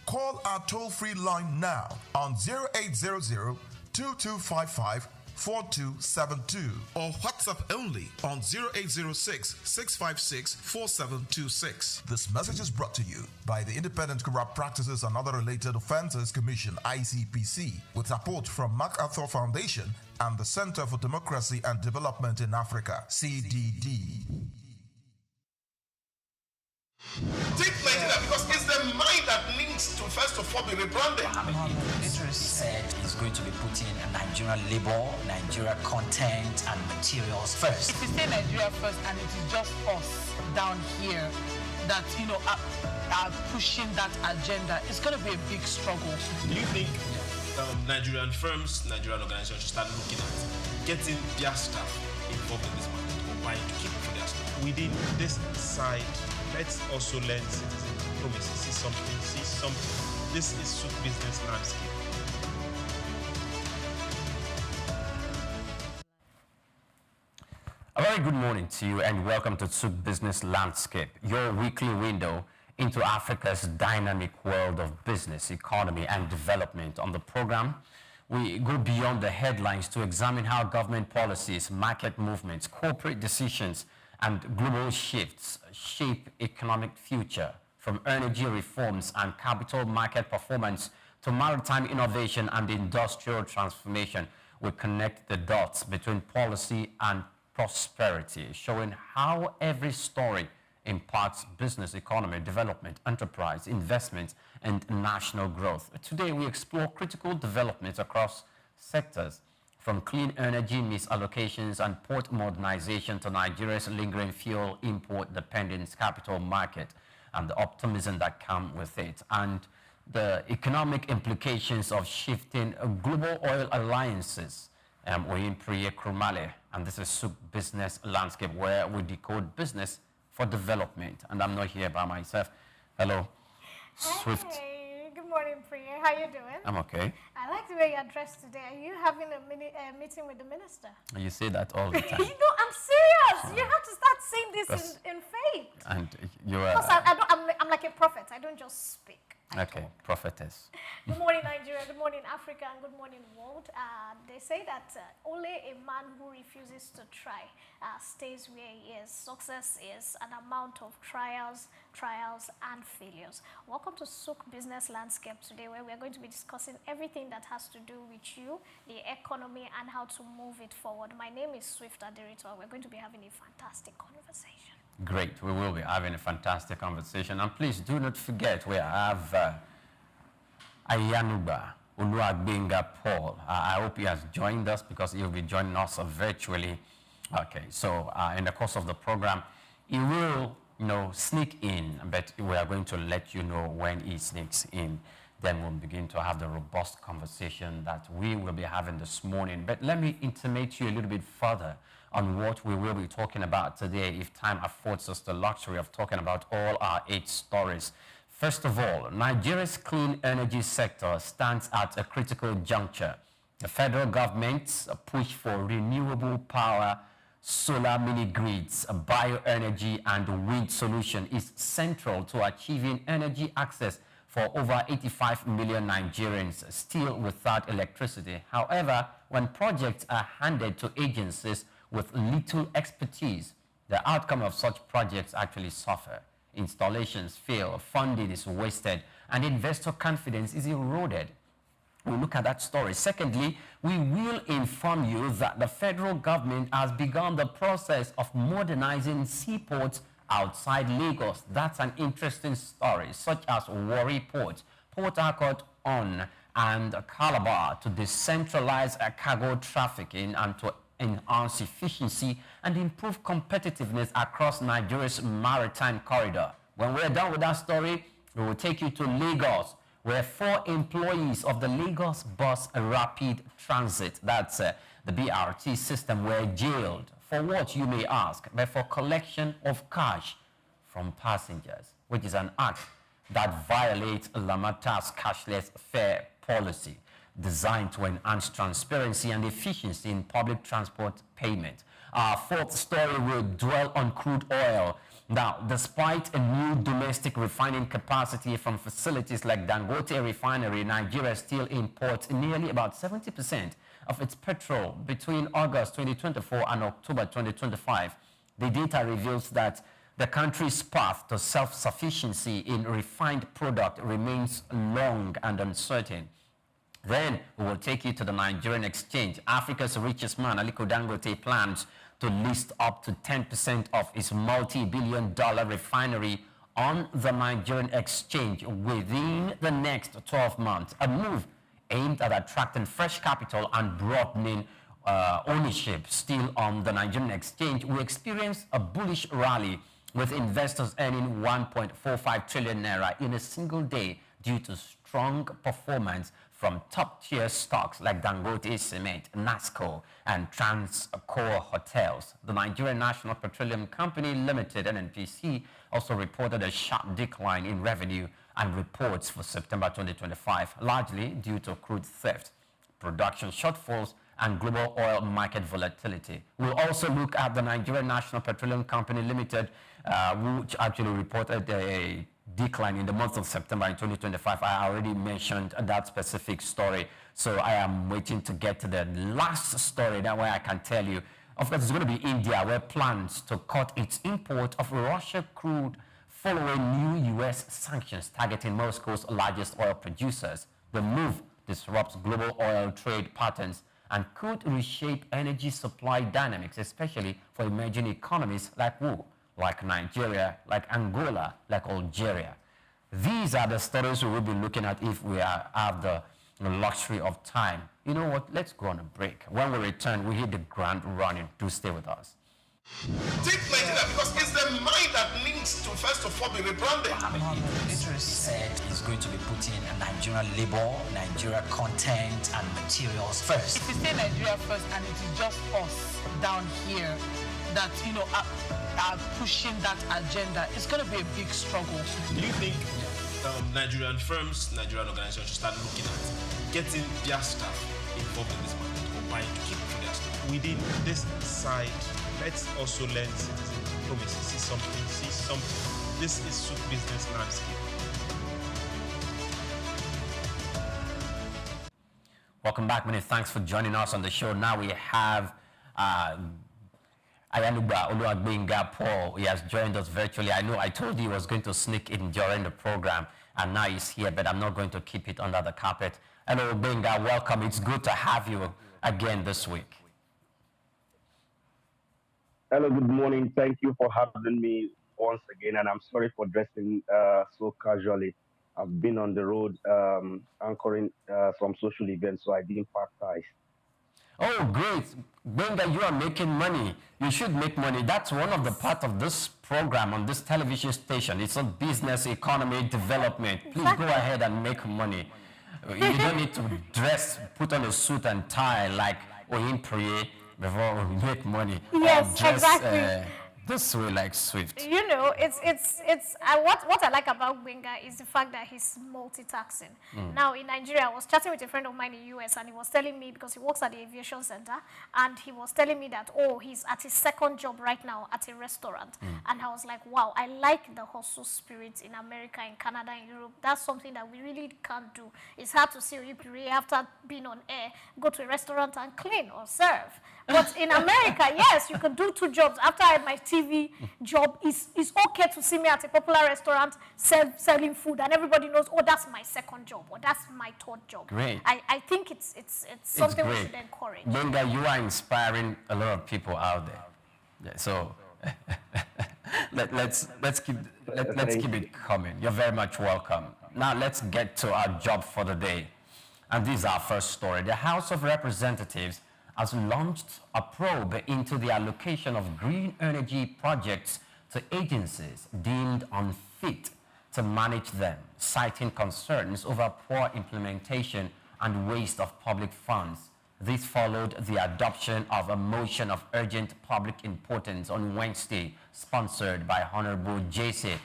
Call our toll-free line now on 0800 2255 4272 or WhatsApp only on 0806 656 4726. This message is brought to you by the Independent Corrupt Practices and Other Related Offences Commission, ICPC, with support from MacArthur Foundation and the Center for Democracy and Development in Africa, CDD. Take Nigeria because it's the mind that needs to first of all be rebranded. Idris said he's going to be putting Nigerian labor, Nigeria content and materials first. If we say Nigeria first and it is just us down here that, are pushing that agenda, it's going to be a big struggle. Do you think Nigerian firms, Nigerian organizations should start looking at getting their staff involved in this market or buying to keep for their staff? Within this side, let's also learn citizen diplomacy. See something. This is SOUQ business landscape. A very good morning to you and welcome to SOUQ Business Landscape, your weekly window into Africa's dynamic world of business, economy and development. On the program, we go beyond the headlines to examine how government policies, market movements, corporate decisions and global shifts shape economic future, from energy reforms and capital market performance to maritime innovation and industrial transformation. We connect the dots between policy and prosperity, showing how every story impacts business, economy, development, enterprise, investment, and national growth. Today, we explore critical developments across sectors, from clean energy misallocations and port modernization to Nigeria's lingering fuel import dependence capital market and the optimism that comes with it. And the economic implications of shifting global oil alliances. We're in Priya Krumale, and this is SOUQ Business Landscape, where we decode business for development. And I'm not here by myself. Hello, Swift. Hey, good morning, Priya. How you doing? I'm okay. I like the way you're dressed today. Are you having a meeting with the minister? You say that all the time. You know, I'm serious. You have to start saying this in faith. And you are... Because I'm like a prophet. I don't just speak. Okay, prophetess. Good morning, Nigeria. Good morning, Africa. And good morning, world. They say that only a man who refuses to try stays where he is. Success is an amount of trials, and failures. Welcome to SOUQ Business Landscape today, where we're going to be discussing everything that has to do with you, the economy, and how to move it forward. My name is Swift Aderito. We're going to be having a fantastic conversation. Great. We will be having a fantastic conversation. And please do not forget, we have Ayanuba Uluagbenga Paul. I hope he has joined us because he'll be joining us virtually. Okay, so in the course of the program, he will, sneak in, but we are going to let you know when he sneaks in. Then we'll begin to have the robust conversation that we will be having this morning. But let me intimate you a little bit further on what we will be talking about today, if time affords us the luxury of talking about all our 8 stories. First of all, Nigeria's clean energy sector stands at a critical juncture. The federal government's push for renewable power, solar mini-grids, bioenergy, and wind solution is central to achieving energy access for over 85 million Nigerians still without electricity. However, when projects are handed to agencies with little expertise, the outcome of such projects actually suffer. Installations fail, funding is wasted, and investor confidence is eroded. We'll look at that story. Secondly, we will inform you that the federal government has begun the process of modernizing seaports outside Lagos. That's an interesting story, such as Warri Port, Port Harcourt on, and Calabar to decentralize cargo trafficking and to enhance efficiency and improve competitiveness across Nigeria's maritime corridor. When we're done with that story, we will take you to Lagos, where 4 employees of the Lagos Bus Rapid Transit, that's the BRT system, were jailed. For what, you may ask? But for collection of cash from passengers, which is an act that violates Lamata's cashless fare policy, designed to enhance transparency and efficiency in public transport payment. Our 4th story will dwell on crude oil. Now, despite a new domestic refining capacity from facilities like Dangote Refinery, Nigeria still imports nearly about 70% of its petrol between August 2024 and October 2025. The data reveals that the country's path to self-sufficiency in refined product remains long and uncertain. Then we will take you to the Nigerian Exchange. Africa's richest man, Aliko Dangote, plans to list up to 10% of his multi-billion-dollar refinery on the Nigerian Exchange within the next 12 months, a move aimed at attracting fresh capital and broadening ownership. Still on the Nigerian Exchange, we experienced a bullish rally with investors earning 1.45 trillion naira in a single day due to strong performance from top-tier stocks like Dangote Cement, NASCO, and Transcore Hotels. The Nigerian National Petroleum Company Limited, NNPC, also reported a sharp decline in revenue and reports for September 2025, largely due to crude theft, production shortfalls, and global oil market volatility. We'll also look at the Nigerian National Petroleum Company Limited, which actually reported a decline in the month of September in 2025. I already mentioned that specific story, so I am waiting to get to the last story. That way I can tell you. Of course, it's going to be India, where plans to cut its import of Russian crude following new U.S. sanctions targeting Moscow's largest oil producers. The move disrupts global oil trade patterns and could reshape energy supply dynamics, especially for emerging economies like Nigeria, like Angola, like Algeria. These are the stories we will be looking at if we have the luxury of time. You know what? Let's go on a break. When we return, we hit the ground running. Do stay with us. Take Nigeria because it's the mind that needs to first of all be rebranded. Minister said he's going to be putting Nigerian labor, Nigeria content and materials first. If you say Nigeria first and it is just us down here that, are pushing that agenda, it's going to be a big struggle. Do you think Nigerian firms, Nigerian organizations should start looking at getting their staff involved in this market or buying to keep for their staff? Within this side, let's also learn citizen diplomacy. See something. This is SOUQ business landscape. Welcome back. Many thanks for joining us on the show. Now we have Ayanuba Oluwagbenga Paul. He has joined us virtually. I know I told you he was going to sneak in during the program, and now he's here, but I'm not going to keep it under the carpet. Hello, Benga. Welcome. It's good to have you again this week. Hello, good morning. Thank you for having me once again, and I'm sorry for dressing so casually. I've been on the road anchoring some social events, so I didn't pack ties. Oh, great. Benga, you are making money. You should make money. That's one of the parts of this program on this television station. It's on business, economy, development. Please go ahead and make money. You don't need to put on a suit and tie like Oyimprie before we make money. Yes, exactly. This way like Swift. What I like about Benga is the fact that he's multitasking. Now in Nigeria, I was chatting with a friend of mine in the US, and he was telling me, because he works at the aviation center, and he was telling me that, he's at his second job right now at a restaurant. And I was like, wow, I like the hustle spirit in America, in Canada, in Europe. That's something that we really can't do. It's hard to see you after being on air, go to a restaurant and clean or serve. But in America, yes, you can do 2 jobs. After I had my TV job, it's okay to see me at a popular restaurant selling food, and everybody knows, that's my second job, or that's my 3rd job. Great. I think it's something we should encourage. Benga, you are inspiring a lot of people out there. Yeah, so let's keep it coming. You're very much welcome. Now let's get to our job for the day. And this is our first story. The House of Representatives has launched a probe into the allocation of green energy projects to agencies deemed unfit to manage them, citing concerns over poor implementation and waste of public funds. This followed the adoption of a motion of urgent public importance on Wednesday, sponsored by Honorable Jesse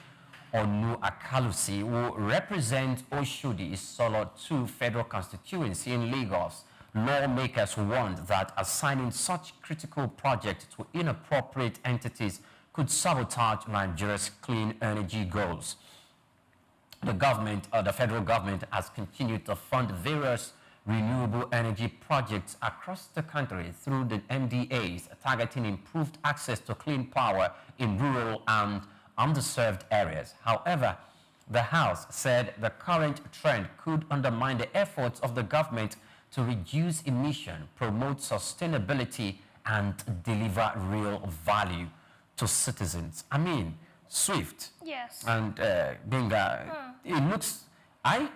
Onu-Akalusi, who represents Oshodi's Solo 2 federal constituency in Lagos. Lawmakers warned that assigning such critical projects to inappropriate entities could sabotage Nigeria's clean energy goals. The federal government has continued to fund various renewable energy projects across the country through the MDAs, targeting improved access to clean power in rural and underserved areas. However, the House said the current trend could undermine the efforts of the government to reduce emission, promote sustainability, and deliver real value to citizens. I mean, Swift. Yes. And Benga, I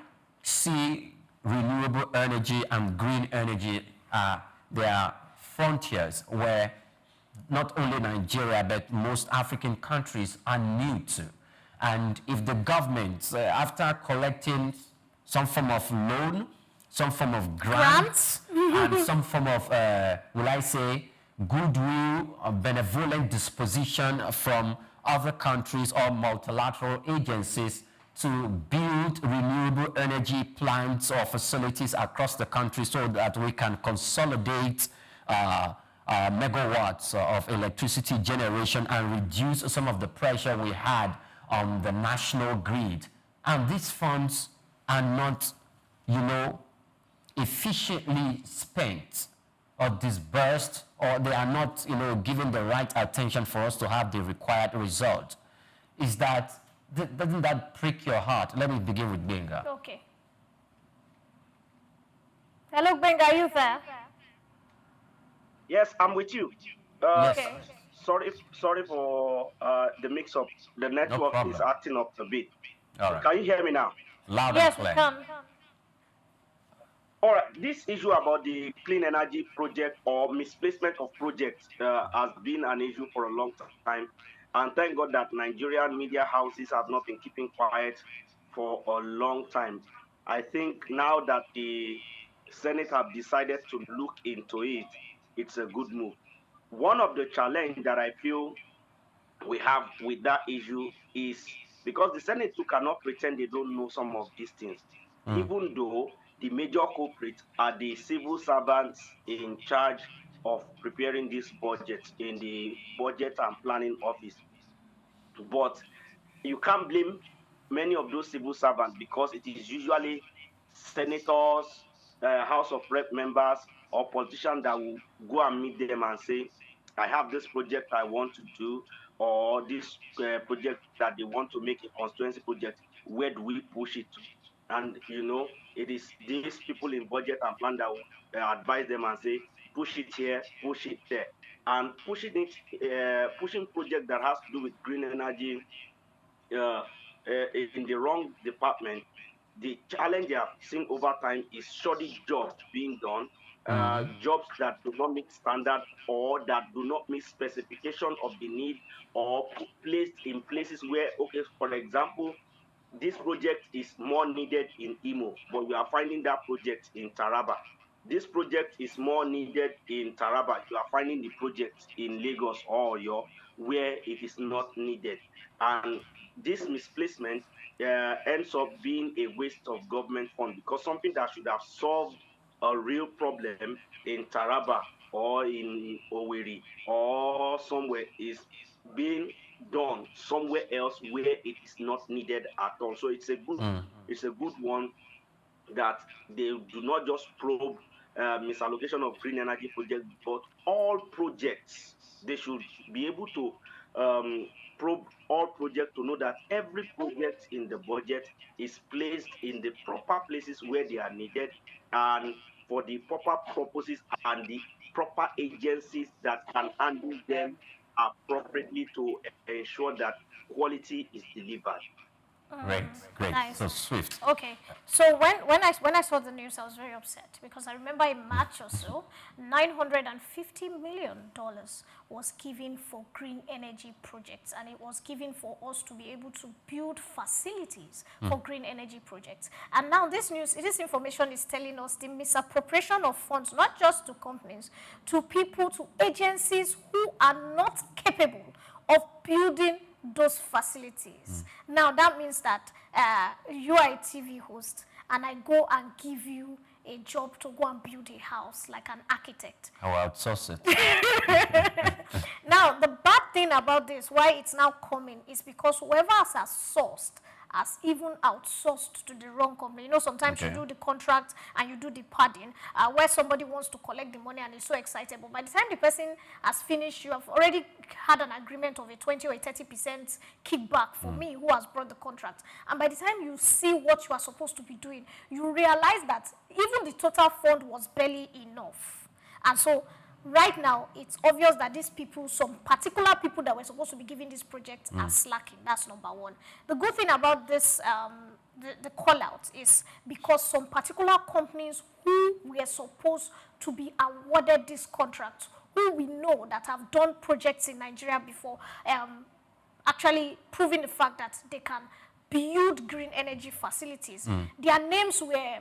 see renewable energy and green energy, they are frontiers where not only Nigeria, but most African countries are new to. And if the government, after collecting some form of loan, some form of grants, and some form of, will I say, goodwill or benevolent disposition from other countries or multilateral agencies to build renewable energy plants or facilities across the country so that we can consolidate megawatts of electricity generation and reduce some of the pressure we had on the national grid. And these funds are not, efficiently spent or disbursed, or they are not, given the right attention for us to have the required result. Doesn't that prick your heart? Let me begin with Benga. Okay. Hello, Benga, are you there? Yes, I'm with you. Yes. Okay. Sorry for the mix-up. The network is acting up a bit. All right. Can you hear me now? Loud yes, and clear. Come. All right, this issue about the clean energy project or misplacement of projects has been an issue for a long time. And thank God that Nigerian media houses have not been keeping quiet for a long time. I think now that the Senate have decided to look into it, it's a good move. One of the challenge that I feel we have with that issue is because the Senate too cannot pretend they don't know some of these things, even though the major culprits are the civil servants in charge of preparing this budget in the budget and planning office. But you can't blame many of those civil servants because it is usually senators, House of Rep members, or politicians that will go and meet them and say, I have this project I want to do, or this project that they want to make a constituency project. Where do we push it to? And it is these people in budget and plan that will advise them and say, push it here, push it there. And pushing project that has to do with green energy in the wrong department, the challenge I've seen over time is shoddy jobs being done, jobs that do not meet standard or that do not meet specification of the need, or placed in places where, okay, for example, this project is more needed in Imo, but you are finding that project in Taraba. This project is more needed in Taraba. You are finding the project in Lagos or Oyo where it is not needed. And this misplacement ends up being a waste of government fund, because something that should have solved a real problem in Taraba or in Owerri or somewhere is being done somewhere else where it is not needed at all. So it's a good one that they do not just probe misallocation of green energy projects, but all projects. They should be able to probe all projects to know that every project in the budget is placed in the proper places where they are needed, and for the proper purposes and the proper agencies that can handle them appropriately to ensure that quality is delivered. Great. Nice. So swift. Okay, so when I saw the news, I was very upset because I remember in March or so, $950 million was given for green energy projects, and it was given for us to be able to build facilities for green energy projects. And now this information is telling us the misappropriation of funds, not just to companies, to people, to agencies who are not capable of building those facilities. Now that means that you are a TV host and I go and give you a job to go and build a house like an architect. I will outsource it. Now the bad thing about this, why it's now coming, is because whoever has sourced has even outsourced to the wrong company. Sometimes you do the contract and you do the padding where somebody wants to collect the money and is so excited. But by the time the person has finished, you have already had an agreement of a 20 or a 30% kickback for me who has brought the contract. And by the time you see what you are supposed to be doing, you realize that even the total fund was barely enough. And so right now, it's obvious that these people, some particular people that were supposed to be giving this project are slacking. That's number one. The good thing about this, the call-out, is because some particular companies who were supposed to be awarded this contract, who we know that have done projects in Nigeria before, actually proving the fact that they can build green energy facilities. Their names were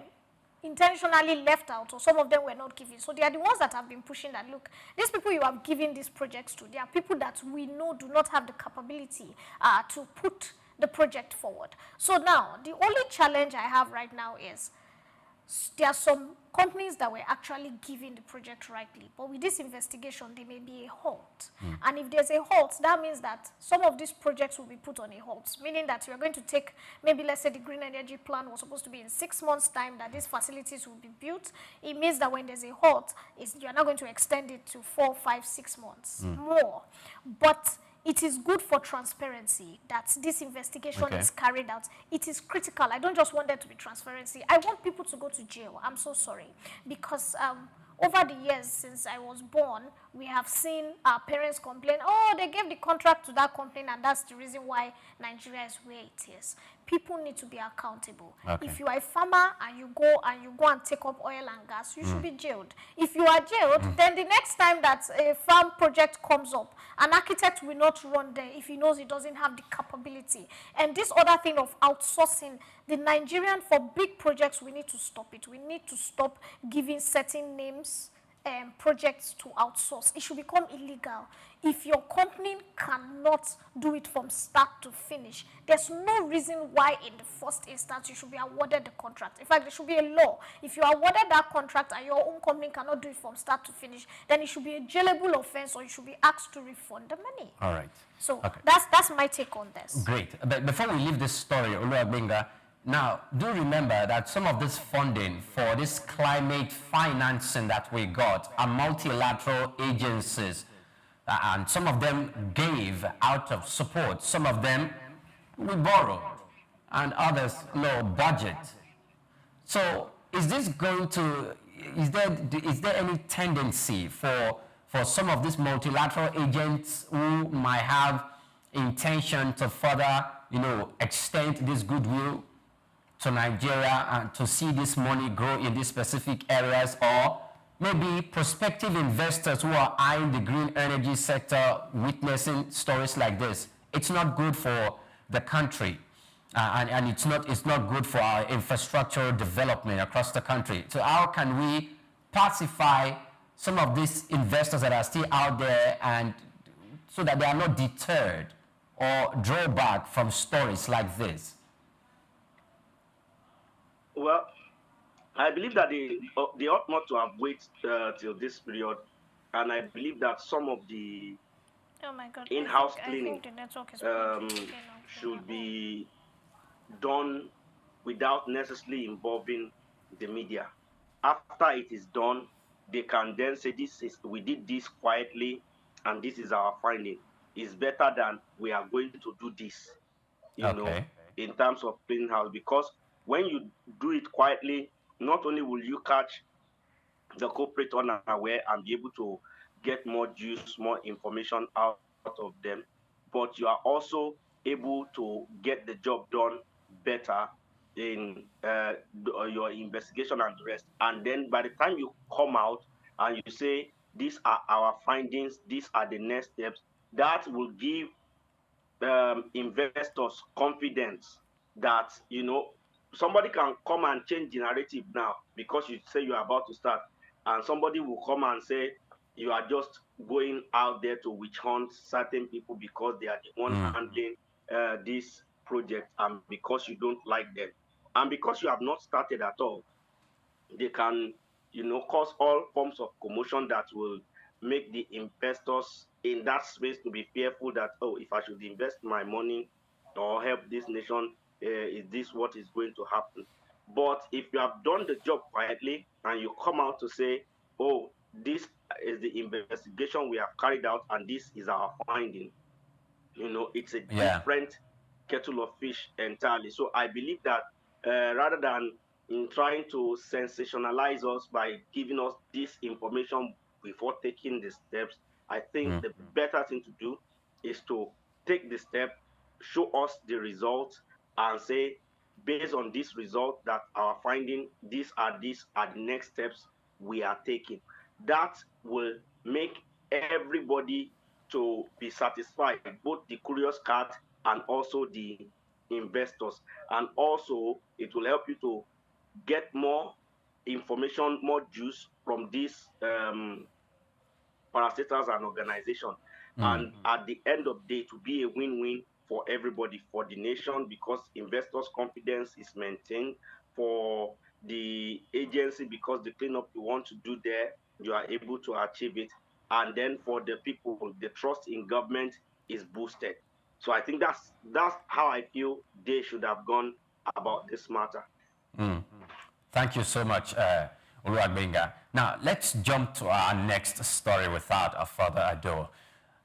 intentionally left out, or some of them were not given. So they are the ones that have been pushing that, look, these people you have given these projects to, they are people that we know do not have the capability to put the project forward. So now, the only challenge I have right now is there are some companies that were actually giving the project rightly, but with this investigation, there may be a halt. And if there's a halt, that means that some of these projects will be put on a halt, meaning that you're going to take, maybe let's say the green energy plan was supposed to be in 6 months' time, that these facilities will be built. It means that when there's a halt, you're not going to extend it to 4, 5, 6 months more. But it is good for transparency that this investigation is carried out. It is critical. I don't just want there to be transparency. I want people to go to jail. I'm so sorry. Because over the years since I was born, We have seen our parents complain, oh, they gave the contract to that company and that's the reason why Nigeria is where it is. People need to be accountable. Okay. If you are a farmer and you go and take up oil and gas, you should be jailed. If you are jailed, then the next time that a farm project comes up, an architect will not run there if he knows he doesn't have the capability. And this other thing of outsourcing, the Nigerian, for big projects, we need to stop it. We need to stop giving certain names projects to outsource. It should become illegal. If your company cannot do it from start to finish, there's no reason why in the first instance you should be awarded the contract. In fact, there should be a law. If you are awarded that contract and your own company cannot do it from start to finish, then it should be a jailable offense or you should be asked to refund the money. All right. So okay. that's my take on this. Great. But before we leave this story, Oluwagbinga, now, do remember that some of this funding for this climate financing that we got are multilateral agencies, and some of them gave out of support. Some of them we borrowed, and others no budget. So, is this going to? Is there any tendency for some of these multilateral agents who might have intention to further, extend this goodwill to Nigeria and to see this money grow in these specific areas, or maybe prospective investors who are eyeing the green energy sector witnessing stories like this? It's not good for the country, and it's not good for our infrastructural development across the country. So how can we pacify some of these investors that are still out there, and so that they are not deterred or draw back from stories like this? Well, I believe that they ought not to have waited till this period, and I believe that some of the in-house cleaning should be done without necessarily involving the media. After it is done, they can then say, we did this quietly, and this is our finding. It's better than we are going to do this, you know, in terms of cleaning house, because when you do it quietly, not only will you catch the corporate unaware and be able to get more juice, more information out of them, but you are also able to get the job done better in your investigation and the rest. And then by the time you come out and you say, these are our findings, these are the next steps, that will give investors confidence that, somebody can come and change the narrative now because you say you are about to start, and somebody will come and say you are just going out there to witch hunt certain people because they are the one handling this project, and because you don't like them, and because you have not started at all, they can, cause all forms of commotion that will make the investors in that space to be fearful that, oh, if I should invest my money or help this nation, is this what is going to happen? But if you have done the job quietly and you come out to say, oh, this is the investigation we have carried out and this is our finding, it's a different kettle of fish entirely. So I believe that rather than trying to sensationalize us by giving us this information before taking the steps, I think the better thing to do is to take the step, show us the results, and say, based on this result that our finding, these are the next steps we are taking. That will make everybody to be satisfied, both the curious cat and also the investors. And also, it will help you to get more information, more juice from these parastatals and organizations. And at the end of the day, to be a win-win for everybody, for the nation, because investors' confidence is maintained, for the agency, because the cleanup you want to do there, you are able to achieve it, and then for the people, the trust in government is boosted. So I think that's how I feel they should have gone about this matter. Thank you so much, Oluwagbinga. Now, let's jump to our next story without a further ado.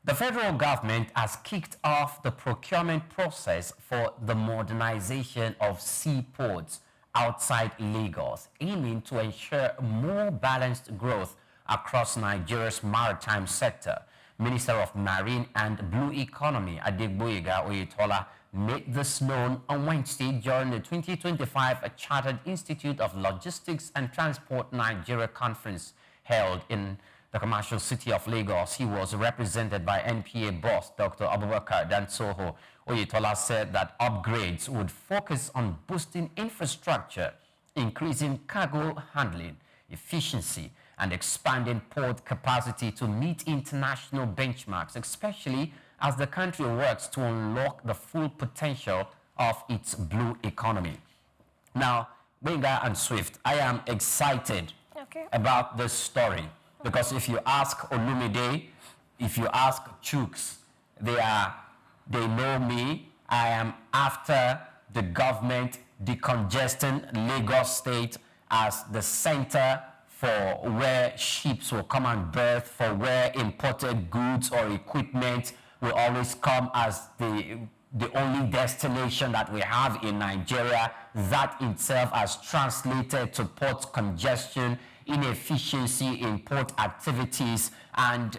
The federal government has kicked off the procurement process for the modernization of seaports outside Lagos, aiming to ensure more balanced growth across Nigeria's maritime sector. Minister of Marine and Blue Economy, Adegboyega Oyetola, made this known on Wednesday during the 2025 Chartered Institute of Logistics and Transport Nigeria conference held in the commercial city of Lagos. He was represented by NPA boss Dr. Abubakar Dansoho. Oyetola said that upgrades would focus on boosting infrastructure, increasing cargo handling efficiency, and expanding port capacity to meet international benchmarks, especially as the country works to unlock the full potential of its blue economy. Now, Benga and Swift, I am excited about this story because if you ask Olumide, if you ask Chooks, they know me. I am after the government decongesting Lagos State as the center for where ships will come and berth, for where imported goods or equipment will always come as the only destination that we have in Nigeria. That itself has translated to port congestion, inefficiency in port activities, and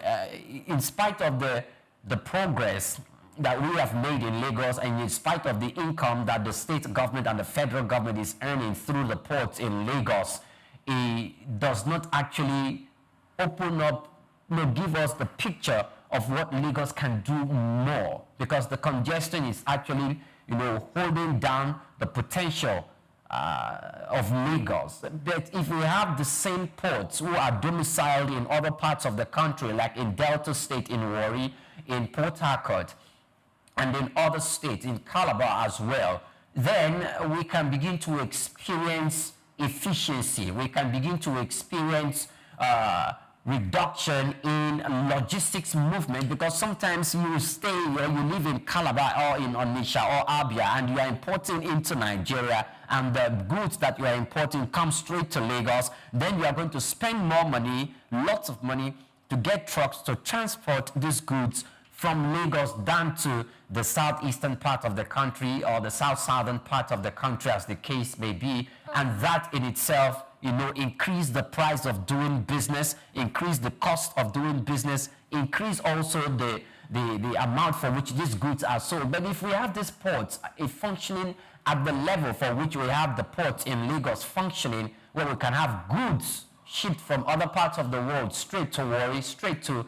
in spite of the progress that we have made in Lagos, and in spite of the income that the state government and the federal government is earning through the ports in Lagos, it does not actually open up, give us the picture of what Lagos can do more, because the congestion is actually, holding down the potential of Lagos. But if we have the same ports who are domiciled in other parts of the country, like in Delta State, in Warri, in Port Harcourt, and in other states, in Calabar as well, then we can begin to experience efficiency. We can begin to experience reduction in logistics movement, because sometimes you stay where you live in Calabar or in Onitsha or Abia, and you are importing into Nigeria, and the goods that you are importing come straight to Lagos. Then you are going to spend more money, lots of money, to get trucks to transport these goods from Lagos down to the southeastern part of the country or the southern part of the country, as the case may be. And that in itself, increase the price of doing business, increase the cost of doing business, increase also the amount for which these goods are sold. But if we have these ports functioning at the level for which we have the ports in Lagos functioning, where we can have goods shipped from other parts of the world straight to Warri, straight to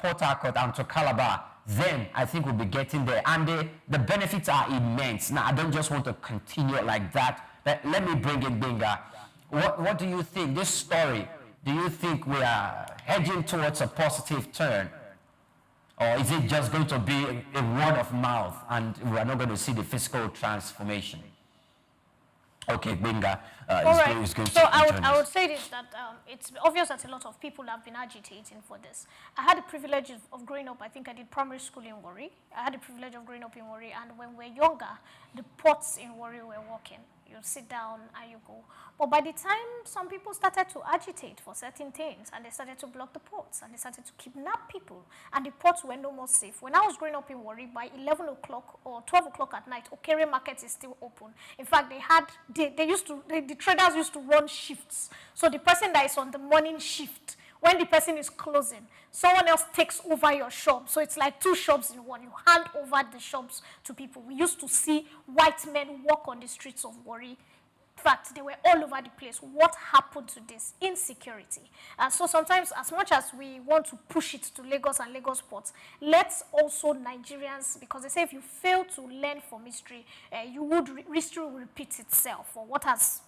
Port Harcourt and to Calabar, then I think we'll be getting there. And the benefits are immense. Now, I don't just want to continue like that. Let me bring in Benga. What do you think? This story, do you think we are heading towards a positive turn? Or is it just going to be a word of mouth and we are not going to see the physical transformation? Okay, Benga. So I would say this, that it's obvious that a lot of people have been agitating for this. I had the privilege of growing up. I think I did primary school in Warri. I had the privilege of growing up in Warri, and when we were younger, the ports in Warri were working. You sit down and you go. But by the time some people started to agitate for certain things, and they started to block the ports, and they started to kidnap people, and the ports were no more safe. When I was growing up in Warri, by 11 o'clock or 12 o'clock at night, Okere Market is still open. In fact, the traders used to run shifts. So the person that is on the morning shift, when the person is closing, someone else takes over your shop. So it's like two shops in one. You hand over the shops to people. We used to see white men walk on the streets of Warri. In fact, they were all over the place. What happened to this? Insecurity. So sometimes, as much as we want to push it to Lagos and Lagos ports, let's also Nigerians, because they say if you fail to learn from history, history will repeat itself, or what has,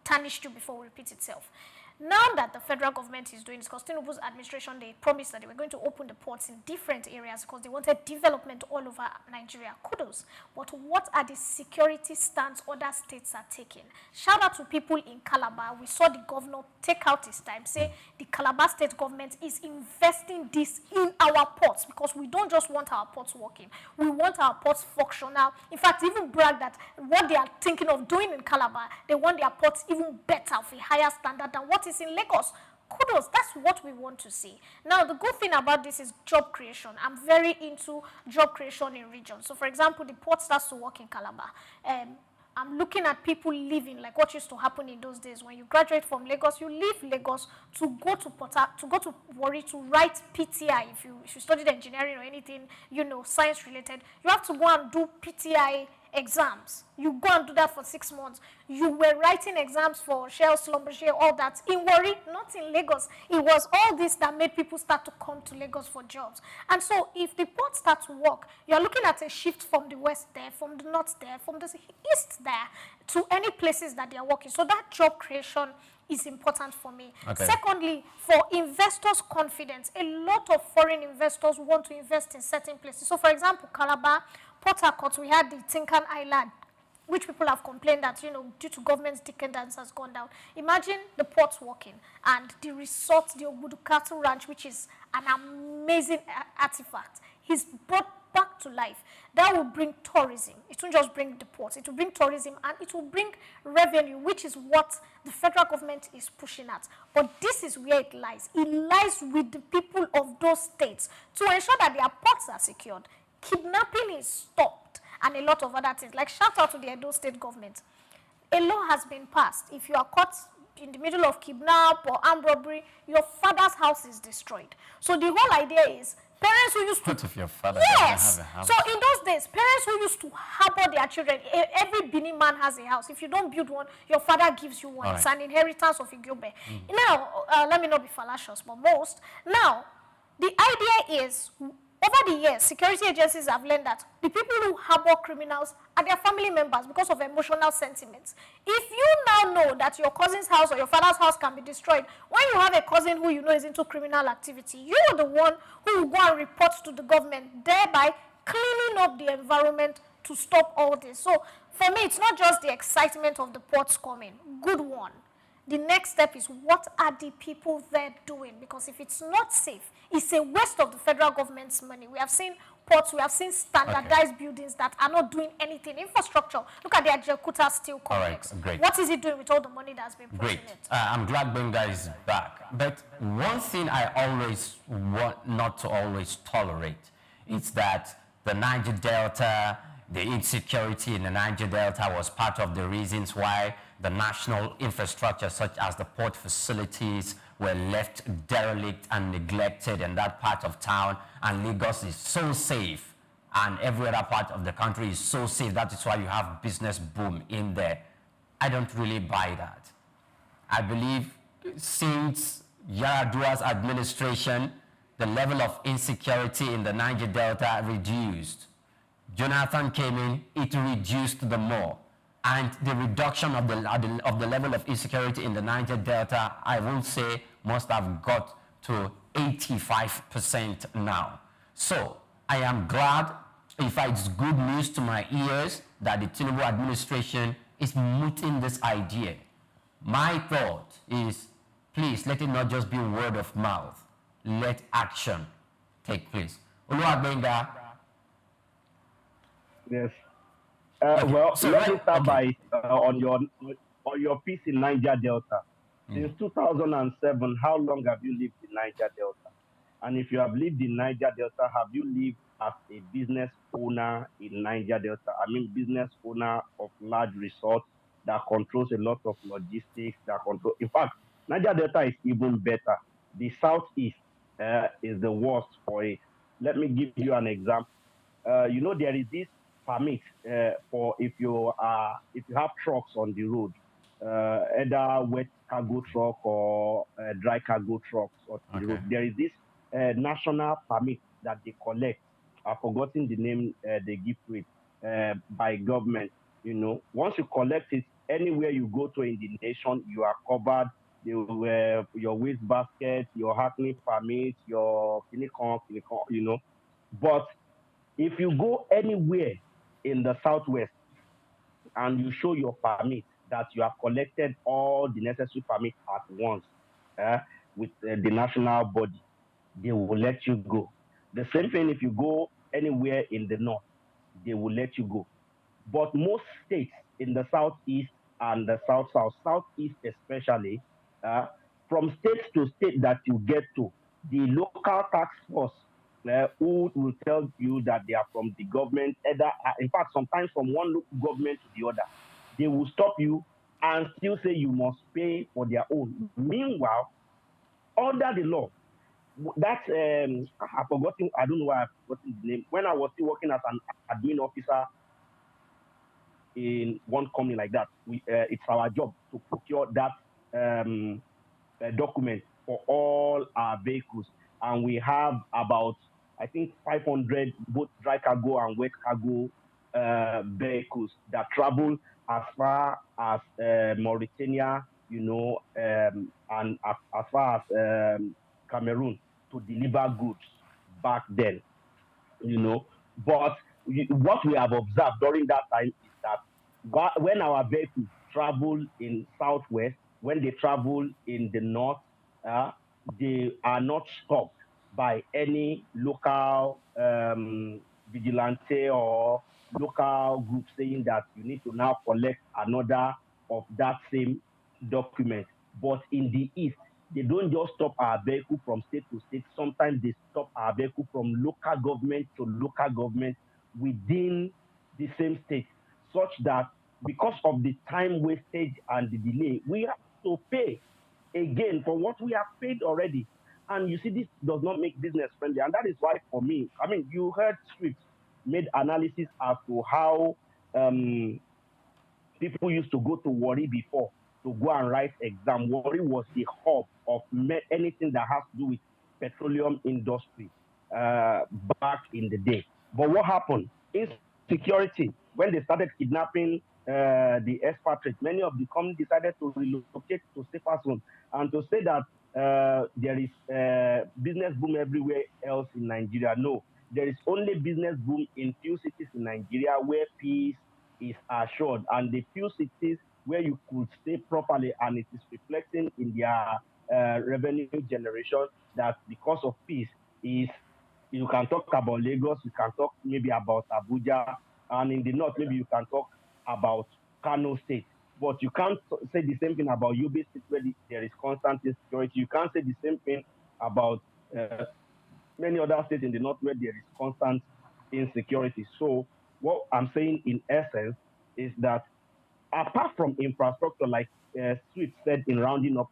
tarnished you before will repeat itself. Now that the federal government is doing this, because Tinubu's administration, they promised that they were going to open the ports in different areas because they wanted development all over Nigeria. Kudos. But what are the security stands other states are taking? Shout out to people in Calabar. We saw the governor take out his time, say the Calabar state government is investing this in our ports, because we don't just want our ports working. We want our ports functional. In fact, even brag that what they are thinking of doing in Calabar, they want their ports even better, of a higher standard than what is in Lagos. Kudos, that's what we want to see. Now, the good thing about this is job creation. I'm very into job creation in regions. So, for example, the port starts to work in Calabar. I'm looking at people leaving, like what used to happen in those days. When you graduate from Lagos, you leave Lagos to go to Warri to write PTI. If you studied engineering or anything, science related, you have to go and do PTI exams. You go and do that for 6 months. You were writing exams for Shell, Schlumberger, all that in Warri, not in Lagos. It was all this that made people start to come to Lagos for jobs. And so if the port starts to work, you're looking at a shift from the west there, from the north there, from the east there, to any places that they are working. So that job creation is important for me. Okay. Secondly, for investors' confidence, a lot of foreign investors want to invest in certain places. So for example, Calabar, Port Harcourt, we had the Tinkan Island, which people have complained that, due to government's decadence has gone down. Imagine the ports working and the resort, the Ogudu Cattle Ranch, which is an amazing artifact, is brought back to life. That will bring tourism. It won't just bring the ports. It will bring tourism and it will bring revenue, which is what the federal government is pushing at. But this is where it lies. It lies with the people of those states to ensure that their ports are secured. Kidnapping is stopped and a lot of other things. Like shout out to the Edo state government. A law has been passed. If you are caught in the middle of kidnap or armed robbery, your father's house is destroyed. So the whole idea is parents who used to... What if your father yes. doesn't have a house? So in those days, parents who used to harbor their children, every Benin man has a house. If you don't build one, your father gives you one. Right. It's an inheritance of Igyobe. Now, let me not be fallacious, but most. Now, the idea is... Over the years, security agencies have learned that the people who harbor criminals are their family members because of emotional sentiments. If you now know that your cousin's house or your father's house can be destroyed, when you have a cousin who you know is into criminal activity, you are the one who will go and report to the government, thereby cleaning up the environment to stop all this. So for me, it's not just the excitement of the ports coming. Good one. The next step is what are the people there doing? Because if it's not safe, it's a waste of the federal government's money. We have seen ports, we have seen standardized buildings that are not doing anything. Infrastructure, look at the Ajakuta Steel Complex. All right, great. What is it doing with all the money that's been put in it? I'm glad Benga is back. But one thing I always want not to always tolerate is that the Niger Delta, the insecurity in the Niger Delta was part of the reasons why the national infrastructure, such as the port facilities, were left derelict and neglected in that part of town. And Lagos is so safe, and every other part of the country is so safe. That is why you have business boom in there. I don't really buy that. I believe since Yaradua's administration, the level of insecurity in the Niger Delta reduced. Jonathan came in, it reduced the more. And the reduction of the level of insecurity in the Niger Delta, I will say, must have got to 85% now. So I am glad, if it's good news to my ears, that the Tinubu administration is mooting this idea. My thought is, please let it not just be word of mouth. Let action take place. Oluwabenga. Yes. Well, so let me start by on your piece in Niger Delta. Since 2007, how long have you lived in Niger Delta? And if you have lived in Niger Delta, have you lived as a business owner in Niger Delta? I mean, business owner of large resorts that controls a lot of logistics, in fact, Niger Delta is even better. The southeast is the worst for it. Let me give you an example. There is this permit for if you have trucks on the road, either wet cargo truck or dry cargo trucks on the road. There is this national permit that they collect. I've forgotten the name they give to it by government. Once you collect it, anywhere you go to in the nation, you are covered. Your waste basket, your hackney permit, your kinikon, But if you go anywhere in the southwest and you show your permit that you have collected all the necessary permits at once with the national body, they will let you go. The same thing if you go anywhere in the north, they will let you go. But most states in the southeast and the southeast especially, from state to state that you get to, the local tax force who will tell you that they are from the government, in fact, sometimes from one local government to the other, they will stop you and still say you must pay for their own. Meanwhile, under the law, that I've forgotten, I don't know why I've forgotten the name. When I was still working as an admin officer in one company like that, it's our job to procure that document for all our vehicles. And we have about, I think, 500 both dry cargo and wet cargo vehicles that travel as far as Mauritania, and as far as Cameroon to deliver goods back then, But what we have observed during that time is that when our vehicles travel in southwest, when they travel in the north, they are not stopped by any local vigilante or local group saying that you need to now collect another of that same document. But in the east, they don't just stop our vehicle from state to state. Sometimes they stop our vehicle from local government to local government within the same state, such that because of the time wastage and the delay, we have to pay again for what we have paid already. And you see, this does not make business friendly. And that is why, for me, I mean, you heard Scripps made analysis as to how people used to go to Warri before to go and write exam. Warri was the hub of anything that has to do with petroleum industry back in the day. But what happened? Insecurity. When they started kidnapping the expatriates, many of the companies decided to relocate to safer zones and to say that there is business boom everywhere else in Nigeria. No, there is only business boom in few cities in Nigeria where peace is assured, and the few cities where you could stay properly and it is reflecting in their revenue generation, that because of peace is, you can talk about Lagos, you can talk maybe about Abuja, and in the north maybe you can talk about Kano State. But you can't say the same thing about Yobe State where there is constant insecurity. You can't say the same thing about many other states in the north where there is constant insecurity. So what I'm saying in essence is that apart from infrastructure, like Sweet said in rounding up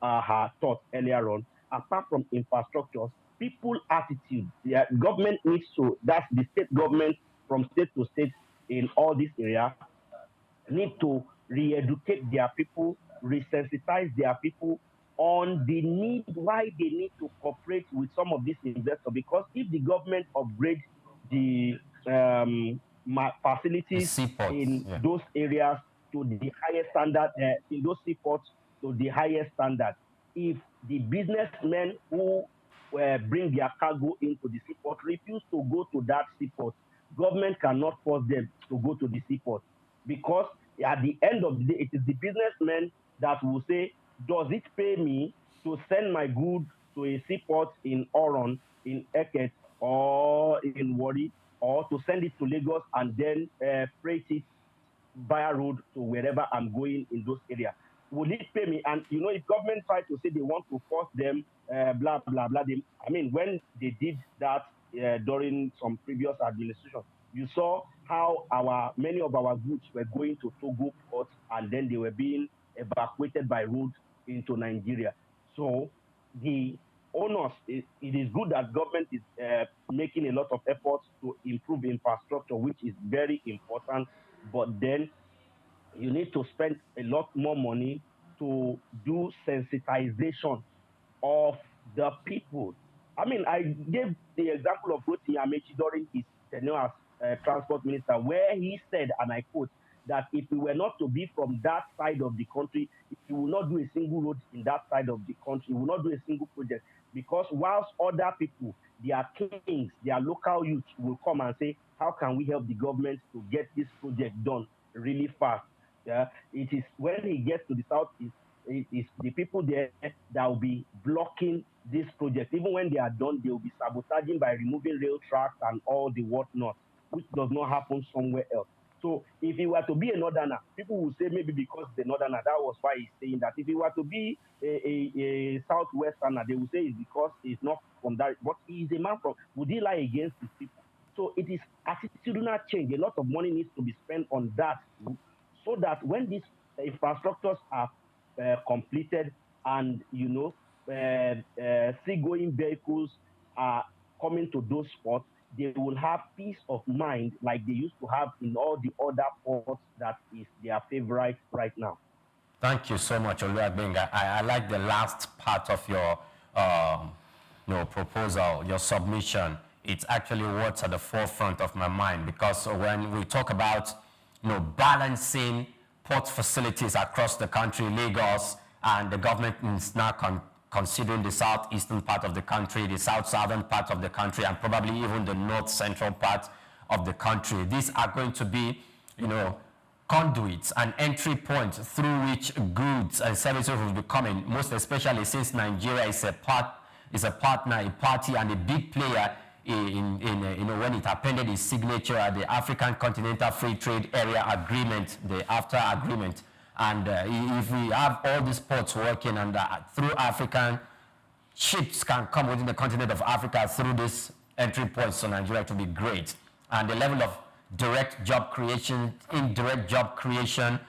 her thoughts earlier on, apart from infrastructure, people attitude, the government needs to, that's the state government from state to state in all this area, need to re-educate their people, resensitize their people on the need, why they need to cooperate with some of these investors. Because if the government upgrades the facilities in those areas to the highest standard, in those seaports to the highest standard, if the businessmen who bring their cargo into the seaport refuse to go to that seaport, government cannot force them to go to the seaport, because at the end of the day, it is the businessmen that will say, does it pay me to send my goods to a seaport in Oron, in Eket, or in Warri, or to send it to Lagos and then freight it via road to wherever I'm going in those areas? Will it pay me? And if government try to say they want to force them, blah blah blah. When they did that during some previous administration, you saw how many of our goods were going to Togo ports and then they were being evacuated by road into Nigeria. So the owners, it is good that government is making a lot of efforts to improve infrastructure, which is very important. But then you need to spend a lot more money to do sensitization of the people. I gave the example of Rotimi Amechi during his tenure as transport minister, where he said, and I quote, that if we were not to be from that side of the country, he will not do a single road in that side of the country. He will not do a single project, because whilst other people, their kings, their local youth will come and say, how can we help the government to get this project done really fast? It is when he gets to the south, it is the people there that will be blocking this project. Even when they are done, they will be sabotaging by removing rail tracks and all the whatnot, which does not happen somewhere else. So if he were to be a northerner, people will say maybe because the northerner, that was why he's saying that. If he were to be a southwesterner, they will say it's because he's not from that. But he is a man from, would he lie against his people? So it is attitudinal change. A lot of money needs to be spent on that, so that when these infrastructures are completed and, seagoing vehicles are coming to those ports, they will have peace of mind like they used to have in all the other ports that is their favorite right now. Thank you so much, Oluwagbinga. I like the last part of your proposal, your submission. It's actually what's at the forefront of my mind, because when we talk about balancing port facilities across the country, Lagos, and the government is now considering the southeastern part of the country, the south-southern part of the country, and probably even the north-central part of the country. These are going to be, conduits and entry points through which goods and services will be coming, most especially since Nigeria is a partner, a party, and a big player when it appended its signature at the African Continental Free Trade Area Agreement, the AFTA agreement. And if we have all these ports working and through African ships can come within the continent of Africa through these entry points to Nigeria, it will be great. And the level of direct job creation, indirect job creation,